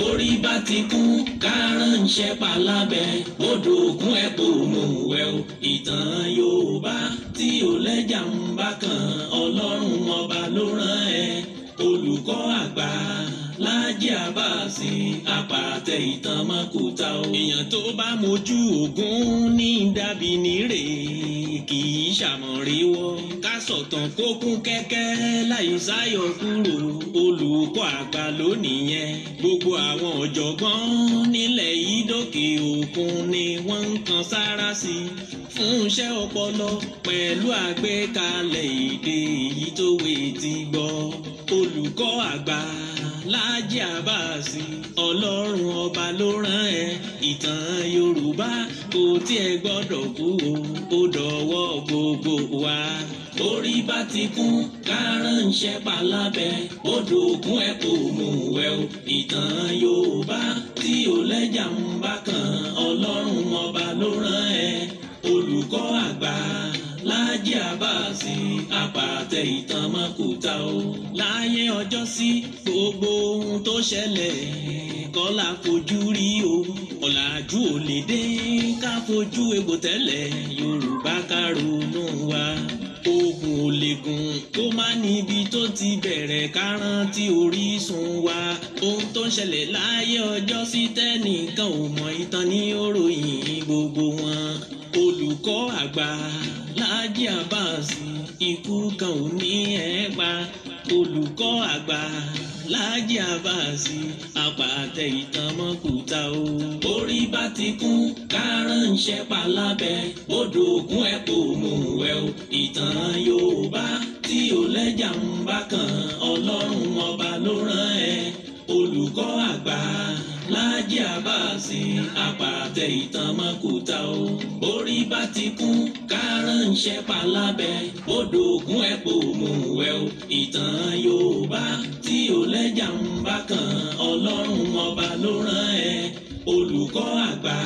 orí bá ti kún kárànṣẹ́ palábẹ́ odò ògùn ẹ̀pọ̀ òmùwẹ̀ o. ìtàn Yorùbá tí ò lẹ́jà ń bá kan Ọlọ́run ọba ló rán ẹ. olùkọ́ àgbà Láàjì Àbáàsì apàtẹ ìtàn mọ́kúta o. èèyàn tó bá mojú Ògún ní dàbí nírè kì í ṣàmọ̀ríwọ́. ká sọ̀tàn kó kún kẹ́kẹ́ láì sáyọ kúrò olùkọ́ àgbà lónìyẹn. gbogbo àwọn ọ̀jọ̀gbọ́n nílẹ̀ yìí dókè òkun ni wọ́n ń kan sára sí fún iṣẹ́ ọpọlọ pẹ̀lú àgbékalẹ̀ èdè èyí tó wé ti gbọ́. olùkọ́ àgbà Láàjì Àbáàsì Ọlọ́run ọba ló rán ẹ. ìtàn Yorùbá kò tiẹ̀ gbọ́dọ̀ kú o, ó dọ̀wọ́ gbogbo wa. orí bá ti kún kárànṣẹ́ palábẹ́ odò ògùn ẹ̀pọ̀ òmùwẹ̀ o. ìtàn Yorùbá tí ò lẹ́jà ń bá kan Ọlọ́run ọba ló rán ẹ. olùkọ́ àgbà Láàjì Àbáàsì apàtẹ ìtàn mọ́kúta o. láyé ọjọ́ sí gbogbo ohun tó ṣẹlẹ̀ kọ́ la fojú rí o. ọ̀làjú ò lè dé ká fojú egbò tẹ́lẹ̀ Yorùbá ká ronú wa. ogun ò lè gùn kó má níbi tó ti bẹ̀rẹ̀ ká rántí orísun wa. ohun tó ń ṣẹlẹ̀ láyé ọjọ́ sí tẹ́nìkan ò mọ̀ ìtàn ní òròyìn gbogbo wọn. olùkọ́ àgbà Láàjì Àbáàsì ikú kan ò ní ẹ̀ pa. olùkọ́ àgbà Láàjì Àbáàsì apàtẹ ìtàn mọ́kúta o. orí bá ti kún kárànṣẹ́ palábẹ́ odò ògùn ẹ̀pọ̀ òmùwẹ̀ o. ìtàn Yorùbá tí ò lẹ́jà ń bá kan Ọlọ́run ọba ló rán ẹ. olùkọ́ àgbà Láàjì Àbáàsì apàtẹ ìtàn mọ́kúta o. orí bá ti kún kárànṣẹ́ palábẹ́ odò ògùn ẹ̀pọ̀ òmùwẹ̀ o. ìtàn Yorùbá tí ò lẹ́jà ń bá kan Ọlọ́run ọba ló rán ẹ. olùkọ́ àgbà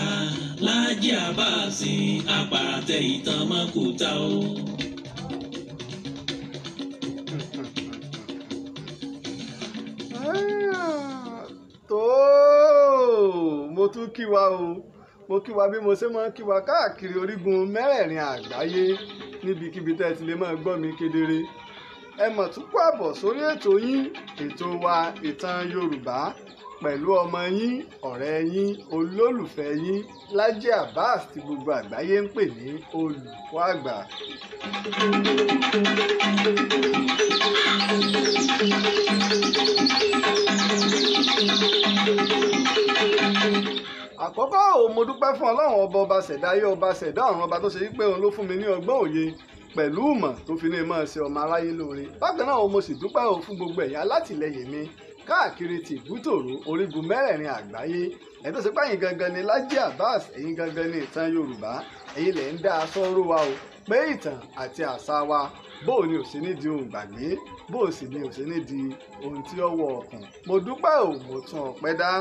Láàjì Àbáàsì apàtẹ ìtàn mọ́kúta o. mo tún kí wa o, mo kí wa bí mo ṣe máa ń kí wa káàkiri orígun mẹ́rẹ̀ẹ̀rin àgbáyé níbikíbi tẹ́ ẹ ti lè máa gbọ́ mi kedere. ẹ mọ̀ tún kó àbọ̀ sórí ètò yín, ètò wa ìtàn Yorùbá pẹ̀lú ọmọ yín, ọ̀rẹ́ yín, olólùfẹ́ yín Láàjì Àbáàsì tí gbogbo àgbáyé ń pè ní olùkọ́ àgbà. àkọ́kọ́ ò mo dúpẹ́ fún Ọlọ́run ọba ṣẹ̀dá ayé, ọba ṣẹ̀dá ọ̀run, ọba tó ṣe wípé òun ló fún mi ní ọgbọ́n òye pẹ̀lú ìmọ̀ tó fi ní máa ṣe ọmọ aráyé lóore. bákan náà mo sì dúpẹ́ fún gbogbo ẹ̀yà alátìlẹyìn mi káàkiri ti ìbútòrò orígun mẹ́rẹ̀ẹ̀rin àgbáyé. ẹ̀ tó ṣe pé ẹ̀yin gangan ni Láàjì Àbáàsì, ẹ̀yin gangan ni ìtàn Yorùbá, ẹ̀yin lẹ̀ ń dá aṣọ ró wa o pé ìtàn àti àṣà wa bóò ni ò sí ní di ohun gbàgbé, bóò sì ni ò sí ní di ohun tí ó wọ ọkàn. mo dúpẹ́ mo tún ọpẹ́ dá.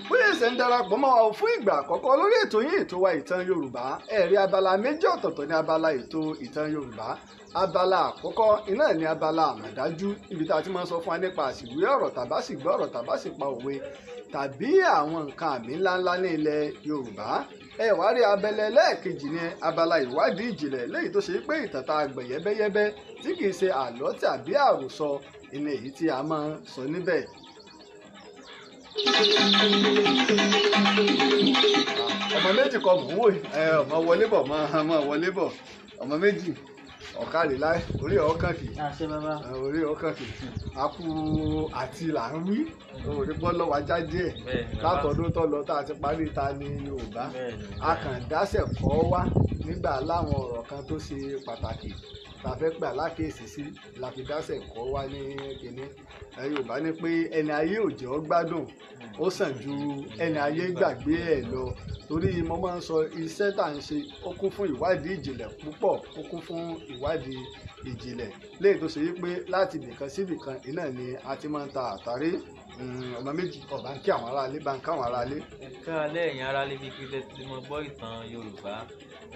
bóyá ẹsẹ̀ ń darapọ̀ mọ́ wa fún ìgbà àkọ́kọ́ lórí ètò yín, ètò wa ìtàn Yorùbá, ẹ̀rí abala méjì ọ̀tọ̀ọ̀tọ̀ ní abala ètò ìtàn Yorùbá. abala àkọ́kọ́ iná ní abala àmọ̀dájú, ibi tá a ti máa ń sọ fún wa nípa àsìwé ọ̀rọ̀ tàbá sì gbọ́ ọ̀rọ̀ tàbá sì pa òwe tàbí àwọn nǹkan àmì ńláńlá ní ilẹ̀ Yorùbá. ẹ wá rí abẹ́lẹ̀ lẹ́ẹ̀kejì ní abala ìwádìí ìjìnlẹ̀, léyìí tó ṣe pé ìtàn tá a gbẹ̀ yẹ́bẹ́yẹ́bẹ́ tí kì í ṣe àlọ́ tàbí àròsọ ìní èyí tí a máa ń sọ níbẹ̀. ọmọ méjì kọ mò ń wò ọmọ wọlé bọ̀ ọmọ wọlé bọ̀ ọmọ méjì ọ̀kadì láì orí ọkàn kì orí ọkàn kì akú àti là ń wí orí bọ́ lọ́wọ́ ajá díẹ̀ látọdún tó lọ tá a ti parí ta ní Yorùbá. a kàn dáṣẹ̀ kọ́ wá nígbà láwọn ọ̀rọ̀ kan tó ṣe pàtàkì tá a fẹ́ gbà lákèésí sí la fi dáṣẹ̀ kọ́ wá ní kinní. Yorùbá ní pé ẹni ayé ò jẹ́ ó gbádùn ó sàn ju ẹni ayé gbàgbé ẹ̀ lọ. torí mo máa ń sọ iṣẹ́ tá à ń ṣe ó kún fún ìwádìí ìjìnlẹ̀ púpọ̀, ó kún fún ìwádìí ìjìnlẹ̀ léyìí tó ṣe wípé láti ibìkan sí ibìkan iná ni a ti máa ń ta àtàrí ọmọ méjì ọba ń kí àwọn aráalé bá ń káwọn aráalé. ẹ káalẹ́ ẹ̀yin aráalé bíi pé tí mo gbọ́ ìtàn Yorùbá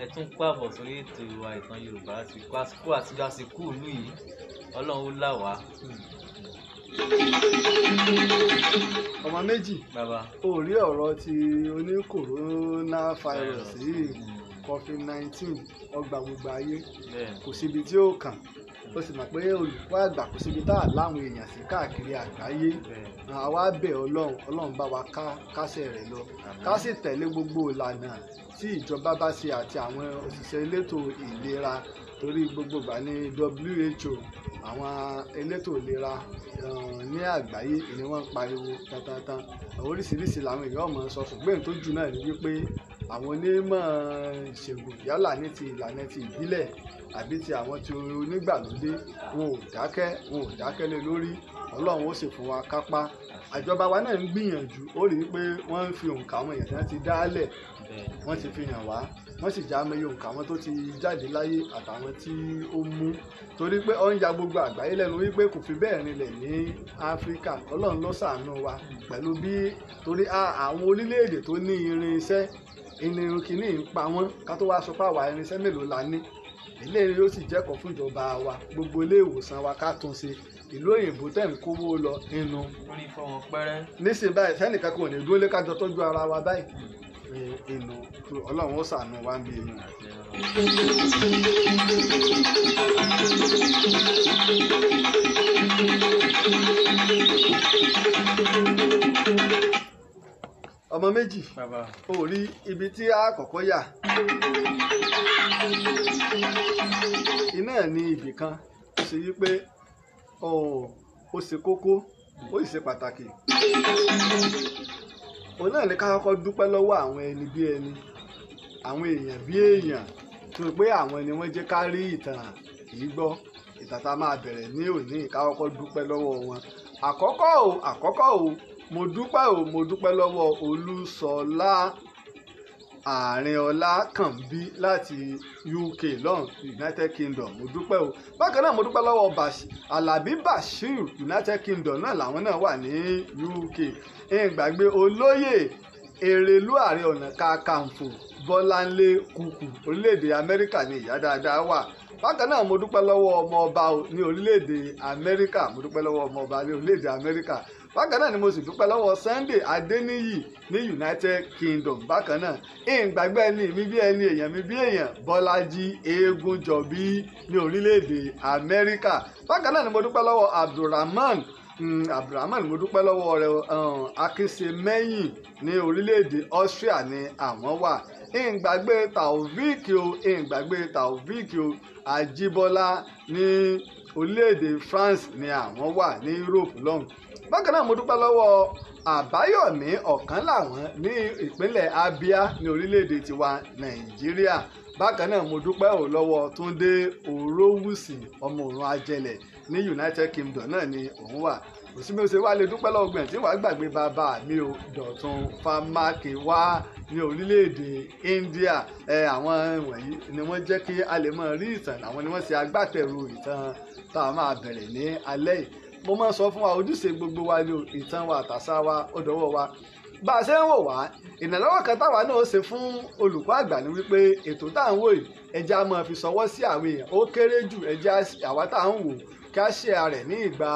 ẹ tún pàbọ̀ sórí ètò ìwà ìtàn Yorùbá àsìkò àtijọ́ àsìkò ìlú yìí Ọlọ́run ó là wá. ọmọ méjì ó rí ọ̀rọ̀ ti oní coronavirus yìí COVID-19 ọgbà gbogbo ayé kò síbi tí ó kàn ó sì mọ̀ pé olùkọ́ àgbà kò síbi tá à láwọn èèyàn sí káàkiri àgbáyé àwa bẹ̀ ọlọ́run bá wa kásẹ̀ rẹ̀ lọ ká sì tẹ̀lé gbogbo ìlànà tí ìjọba bá ṣe àti àwọn òṣìṣẹ́ elétò ìlera torí gbogbo ìgbà ní WHO àwọn elétò ìlera ní àgbáyé ni wọ́n ń pariwo tantantan oríṣiríṣi làwọn èèyàn mọ̀ sọ ṣùgbọ́n tó jù náà ni wípé àwọn onímọ̀ ìṣègùn yálà ní ti ìlànà ti ìbílẹ̀ àbí ti àwọn tí onígbàlódé wọn ò dákẹ́ lé lórí ọlọ́run ó sì fún wa kápá àjọba wa náà ń gbìyànjú ó rí i pé wọ́n ń fi òǹkà àwọn èèyàn tí wọ́n ti dálẹ̀ wọ́n ti fi hàn wá wọ́n sì já mẹ́yẹ òǹkà àwọn tó ti jáde láyé àtàwọn tí ó mú torí pé ó ń ya gbogbo àgbáyé lẹ́nu wípé kò fi bẹ́ẹ̀ rinlẹ̀ ní Áfíríkà ọlọ́run ló ṣàánú wa pẹ̀lú bí torí àwọn orílẹ̀-èdè tó ní irinṣẹ́ ìnirun kìíní ń pa wọ́n ká tó wá sọ pé àwa irinṣẹ́ mélòó la ní ilé yóò sì jẹ́kọ̀ọ́ fún ìjọba wa gbogbo ilé ìwòsàn wa ká tún ṣe ìlú òyìnbó tẹ̀ ń kówó lọ inú. orí fọwọ́n pẹ́rẹ́. nísìnyí báyìí sẹ́nìkan kò ní dúró lé kájọ tọ́jú ara wa báyìí inú ọlọ́run ó ṣàánú wa ń bí inú. ọmọ méjì ó rí ibi tí a kọ́kọ́ yà iná ní ibì kan ó ṣe wípé ó ṣe kókó ó sì ṣe pàtàkì òun náà ní ká kọ́kọ́ dúpẹ́ lọ́wọ́ àwọn ẹni bí ẹni àwọn èèyàn bí èèyàn tó pé àwọn ni wọ́n jẹ́ ká rí ìtàn yìí gbọ́ ìtàn tá a máa bẹ̀rẹ̀ ní òní ká kọ́kọ́ dúpẹ́ lọ́wọ́ wọn àkọ́kọ́ o mo dúpẹ́ lọ́wọ́ Olúṣọlá Àrínọlá Kànbí láti UK lọ́hùn United Kingdom mo dúpẹ́ o bákan náà mo dúpẹ́ lọ́wọ́ Alábí Bashir United Kingdom náà làwọn náà wà ní UK ìgbàgbé olóyè Èrèlú Ààrẹ Ọ̀nà Kakanfò Bọ́láńlé Kúkú orílẹ̀-èdè Amẹ́ríkà ní ìyá dáadáa wà bákan náà mo dúpẹ́ lọ́wọ́ ọmọ ọba ní orílẹ̀-èdè Amẹ́ríkà mo dúpẹ́ lọ́wọ́ ọmọ ọba ní orílẹ̀-èdè Amẹ́ríkà bákan náà ni mo sì dúpẹ́ lọ́wọ́ Sunday Adéníyì ní United Kingdom bákan náà ìgbàgbé ẹni mi bí ẹni èèyàn mi bí èèyàn Bọ́lájí Eégúnjọbí ní orílẹ̀-èdè Amẹ́ríkà bákan náà ni mo dúpẹ́ lọ́wọ́ Abdulrahman mo dúpẹ́ lọ́wọ́ rẹ̀ Akínṣemẹ́yìn ní orílẹ̀-èdè Austria ní àwọn wà ìgbàgbé Taofik o Ajíbọ́lá ní orílẹ̀-èdè France ní àwọn wà ní Europe lọ́hùn bákan náà mo dúpẹ́ lọ́wọ́ Àbáyọ̀mí Ọ̀kánláwọ̀n ní ìpínlẹ̀ Abia ní orílẹ̀-èdè tiwa Nàìjíríà bákan náà mo dúpẹ́ lọ́wọ́ Túndé Òrówùsì ọmọ òrùn Ajẹlẹ̀ ní United Kingdom náà ni òun wà kò sí bí ó ṣe wá lè dúpẹ́ lọ́wọ́ gbẹ̀yìn tí wàá gbàgbé bàbá mi ò Dọ̀tun Fámákewá ní orílẹ̀-èdè India àwọn wọ̀nyí ni wọ́n jẹ́ kí a lè mọ̀ rí ìtàn àwọn ni wọ́n ṣe agbátẹrù ìtàn tá a máa bẹ̀rẹ̀ ní alẹ́ yìí mo máa ń sọ fún wa ojúṣe gbogbo wa ní ìtàn wa àtàṣà wa ó dọwọ́ wa bá a ṣe ń wò wá ìrànlọ́wọ́ kan táwa náà ṣe fún olùkọ́ àgbà ni wípé ètò tá à ń wò yìí ẹja máa fi ṣọwọ́ sí àwọn èèyàn ó kéré jù ẹja àwa tá à ń wò kí a ṣe rẹ̀ ní ìgbà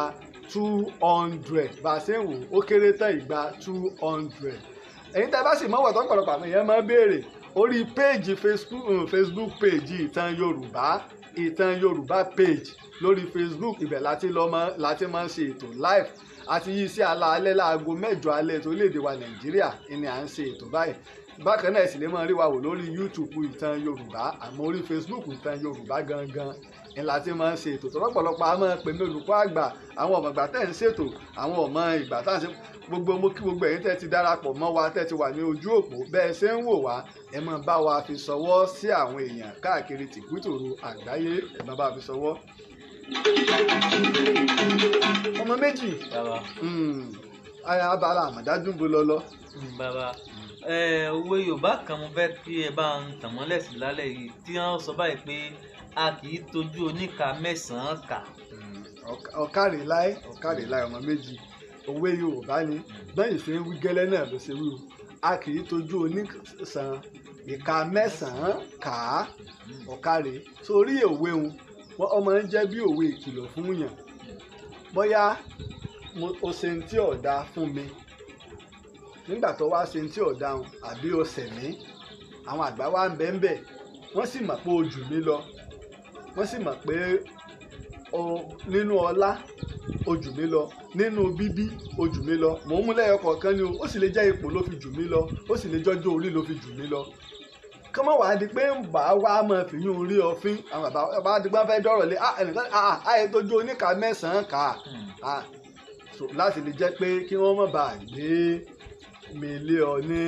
200 bá a ṣe ń wò ó kéré tán ìgbà 200 ẹ̀yin tá a bá sì mọ́wọ́ tó pọ̀lọpọ̀ àwọn èèyàn máa ń béèrè orí péèjì Facebook péèjì ìtàn Yorùbá page lórí Facebook ibẹ̀ láti máa ń ṣe ètò live àti yí sí alaalẹ́ láago 8 alẹ́ tó léde wa Nàìjíríà ni à ń ṣe ètò báyìí bákan náà sì lè máa rí wa wò lórí YouTube ìtàn Yorùbá àmọ́ orí Facebook ìtàn Yorùbá gangan ni láti máa ń ṣe ètò tó lọ́pọ̀lọpọ̀ a máa pè mí olùkọ́ àgbà àwọn ọmọ ìgbà tẹ́ ń ṣètò àwọn ọmọ ìgbà tá à ń ṣe gbogbo mo kí gbogbo ẹ̀yin tẹ́ ti darapọ̀ mọ́ wa tẹ́ ti wà ní ojú òpó bẹ́ẹ̀ ṣe ń wò wá ẹ máa bá wa fi ṣọwọ́ sí àwọn èèyàn káàkiri tìkútòrò àgbáyé ẹ máa bá wa fi ṣọwọ́. ọmọ méjì abala àmọ̀dájú ń bo lọ́lọ́. bàbá òwe Yorùbá kan mo fẹ́ kí ẹ bá ń tàn mọ́lẹ̀ sí lálẹ́ yìí tí wọ́n sọ báyìí pé a kì í tọ́jú oníka mẹ́sàn-án kà. ọ̀kàrè láì ọmọ méjì òwe Yorùbá ni bẹ́ẹ̀ ṣe ń wí gẹ́lẹ́ náà ló ṣe wí o a kì í tójú onísàn ìka mẹ́sàn-án kà á ọ̀kàrè sórí òwe òun ọmọ ń jẹ́ bí òwe ìkìlọ̀ fún yàn bóyá o ṣe ń tí ọ̀dà fún mi nígbà tó wá ṣe ń tí ọ̀dà hàn àbí o ṣẹ̀ mí àwọn àgbà wa ń bẹ ń bẹ wọ́n sì mọ̀ pé o jù mí lọ wọ́n sì mọ̀ pé nínú ọlá o jù mí lọ nínú bíbí o jù mí lọ mò ń mú lẹ́yọ kọ̀ọ̀kan ni o ó sì lè jẹ́ ipò ló fi jù mí lọ ó sì lè jọ́jọ́ orí ló fi jù mí lọ kọ́mọ̀ wá di pé ń bá wá mọ̀ fìyún orí ọ̀fin àwọn bàbá adigun fẹ́ dọ̀rọ̀ lé ẹnìkan àyè tó jó oníka mẹ́sàn-án kà á láti lè jẹ́ pé kí wọ́n mọ̀ bá gbé mi lé ọ ní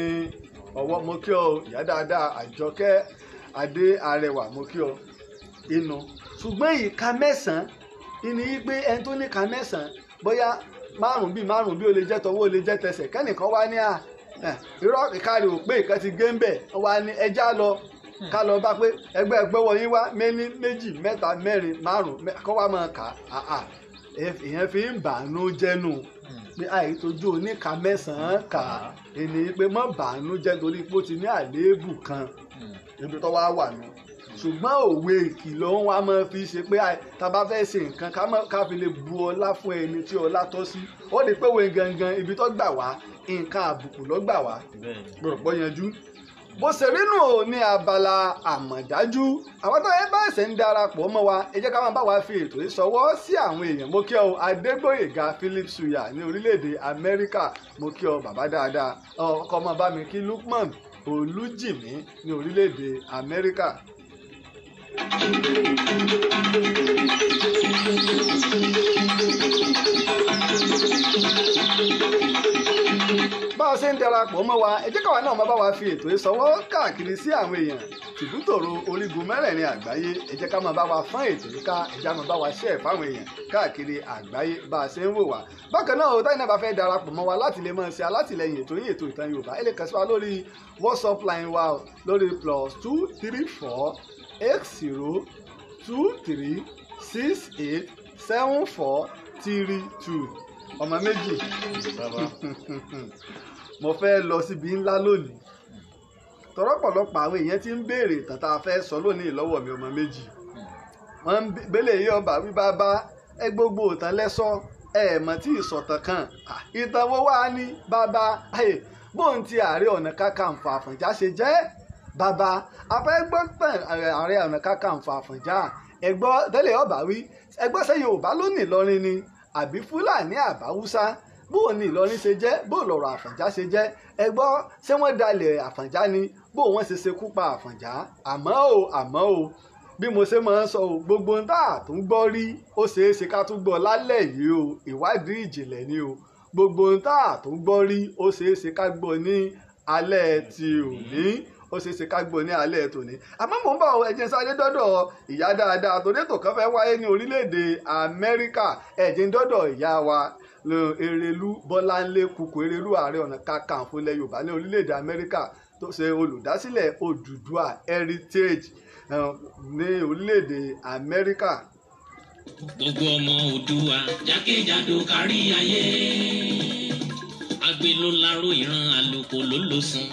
ọwọ́ mo kí ọ ìyá dáadáa Àjọkẹ́ Adé Arẹwà mo kí ọ inú ṣùgbọ́n ìka mẹ́sàn-án ìní yí pé ẹni tó ní ka mẹ́sàn-án bóyá márùn bí ó lè jẹ́ tọwọ́ ó lè jẹ́ tẹsẹ̀ kẹ́nìkan wá ní irọ́ ìkárì ò pé ìkan ti gé ń bẹ̀ wá ní ẹja lọ ká lọ bá pé ẹgbẹ́ wọ̀nyí wá méní méjì mẹ́ta mẹ́rin márùn kọ́ wá máa kà á ìyẹn fi ń bàánú jẹ́nu pé àìtójú oníka mẹ́sàn-án kà á ènì pé mọ́ bàánú jẹ́ torí pé ó ti ní àléébù kan ibi tó wá wà nù ṣùgbọ́n òwe ìkìlọ̀ ń wá máa fi ṣe pé tá a bá fẹ́ ṣe nǹkan ká fi lè bu ọlá fún ẹni tí ọlá tọ́ sí ó lè pé òwe gangan ibi tó gbà wá nǹkan àbùkù ló gbà wá gbọ́dọ̀ yanjú bó ṣe rí nù ní abala àmọ̀dájú àwọn tó yẹ bá ẹsẹ̀ ń darapọ̀ mọ́ wa ẹ jẹ́ ká máa bá wa fi ètò yìí ṣọwọ́ sí àwọn èèyàn mo kí ọ Adégbóyèga Philip Suya ní orílẹ̀-èdè Amẹ́ríkà mo kí ọ bàbá dáadáa ọkọ ọmọ bá mi kí Lukman Olújìmí ní orílẹ̀-èdè Amẹ́ríkà. bá a ṣe ń darapọ̀ mọ́ wa ẹ jẹ́ káwa náà máa bá wa fi ètò ìsọwọ́ káàkiri sí àwọn èèyàn tìbútòrò orígun mẹ́rẹ̀ẹ̀rin àgbáyé ẹ jẹ́ ká máa bá wa fọ́n ètò yìí ká ẹ jẹ́ máa bá wa ṣẹ́ ẹ̀ fáwọn èèyàn káàkiri àgbáyé bá a ṣe ń wò wá. bákan náà o táyì náà bá fẹ́ darapọ̀ mọ́ wa láti lè máa ṣe alátìlẹyìn ètò yìí ètò ìtàn Yorùbá ẹ lè kàn sí wa lórí WhatsApp line wa lórí +234 8023687432 ọmọ méjì mo fẹ́ lọ síbi ńlá lónìí tọ́rọ́pọ̀lọpọ̀ àwọn èèyàn ti ń béèrè ìtàn tá a fẹ́ sọ lónìí lọ́wọ́ mi ọmọ méjì wọ́n ń gbélé yìí ọba wí bàbá ẹ gbogbo ìtàn lẹ́sọ ẹ mọ̀ tí ìsọ̀tàn kan ìtàn wo wá ní bàbá bóun ti Ààrẹ Ọ̀nà Kakanfò Àfọ̀njá ṣe jẹ́ bàbá afẹ́gbọ́tàn Ààrẹ Ọ̀nà Kakanfò Àfọ̀njá ẹgbọ́ tẹ́lẹ̀ ọba wí ẹgbọ́ sẹ́yìn Yorùbá lónìí Ìlọrin ni àbí Fúlàní àbáwúsá bóun ni Ìlọrin ṣe jẹ́ bóun lọ̀rọ̀ Àfọ̀njá ṣe jẹ́ ẹgbọ́ ṣé wọ́n dalẹ̀ Àfọ̀njá ni bóun wọ́n ṣe ṣekú pa Àfọ̀njá àmọ́ o bí mo ṣe máa ń sọ o gbogbo ń tà tó ń gbọ́ rí ó ṣeé ṣe ká tún gbọ́ lálẹ́ yìí o ìwádìí ìjìnlẹ̀ ni o gbogbo ń tà tó ń gbọ́ rí ó ṣeé ṣe ká gbọ́ ní alẹ́ ti òní ó ṣeé ṣe ká gbọ́ ní alẹ́ tòní àmọ́ mò ń bọ̀ ẹ̀jẹ̀ sáré dọ́dọ̀ ìyá dáadáa torí ètò kan fẹ́ wáyé ní orílẹ̀-èdè Amẹ́ríkà ẹ̀jẹ̀ ń dọ́dọ̀ ìyá wa Erelú Bọ́láńlé Kúkú Erelú Ààrẹ Ọ̀nà Kakanfò ilẹ̀ Yorùbá ní orílẹ̀-èdè Amẹ́ríkà tó ṣe olùdásílẹ̀ Odùduwà Heritage ní orílẹ̀-èdè Amẹ́ríkà. gbogbo ọmọ Oòduà jákèjádò kárí ayé agbe ló láró ìran àlùkò ló ló sùn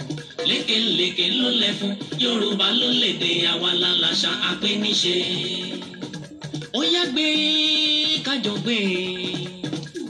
lékeléke ló lẹ́fún Yorùbá ló lédè àwa lálàṣà apẹ́níṣe ó yá gbé kájọ gbé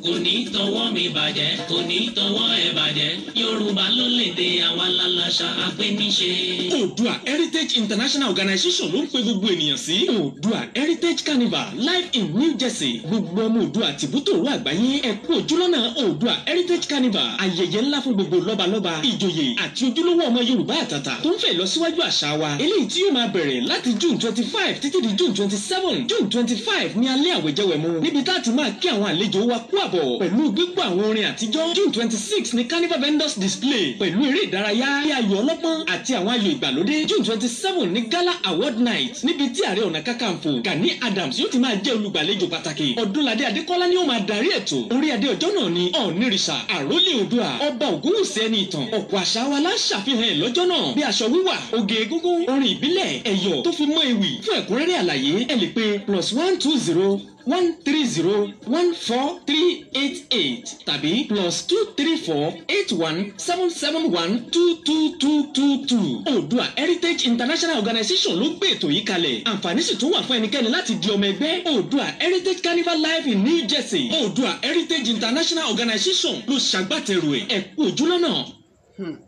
kò ní tọwọ́ mi bàjẹ́ kò ní tọwọ́ ẹ bàjẹ́ Yorùbá ló lédè àwa lálàṣà apẹ́níṣe. Oòduà Heritage International Organization ló ń pe gbogbo ènìyàn sí Oòduà Heritage Carnival live in New Jersey. Gbogbo ọmọ Oòduà tìbútòrò àgbáyé ẹ kú ojúlọ́nà Oòduà Heritage Carnival. Ayẹyẹ ńlá fún gbogbo lọ́balọ́ba ìjòyè àti ojúlówó ọmọ Yorùbá àtàtà tó ń fẹ́ lọ síwájú àṣà wa. Eléyìí tí yóò máa bẹ̀rẹ̀ láti June 25 títí di June 27. June 25 ní alẹ́ àwẹ̀jẹwẹ̀mu níbi tá a ti máa kí àwọn àlejò wa kú àbọ̀ pẹ̀lú gbígbọ́ àwọn orin àtijọ́. June 26 ní Carnival Vendors Display pẹ̀lú eré ìdárayá bí ayò ọlọ́pọ́n àti àwọn ayò ìgbàlódé. June 27 ní Gala Award Night níbi tí Ààrẹ Ọ̀nà Kakanfò Gani Adams yóò ti máa jẹ́ olùgbàlejò pàtàkì. Ọdúnladé Adékọ́lá ni ó máa darí ètò. Orí adé ọjọ́ náà ni Ọ̀nìrìṣà Àrólé Oòduà Ọba Ògúnwùsì ẹni ìtàn. Ọ̀pọ̀ àṣà wa la ṣàfihàn ẹ̀ lọ́jọ́ náà bí aṣọ wíwà, oge egúngún, orin ìbílẹ̀, ẹ̀yọ̀ tó fi mọ́ ewì. Fún ẹ̀kúnrẹ́rẹ́ àlàyé ẹ lè pe +120 1301438 tàbí +2348177122222. Oòduà Heritage International Organization ló gbé ètò yìí kalẹ̀. Àǹfààní sì tún wà fún ẹnikẹ́ni láti di ọmọ ẹgbẹ́. Oòduà Heritage Carnival Live in New Jersey. Oòduà Heritage International Organization ló ṣàgbàtẹ̀rù ẹ̀. Ẹ kú ojúlọ́nà.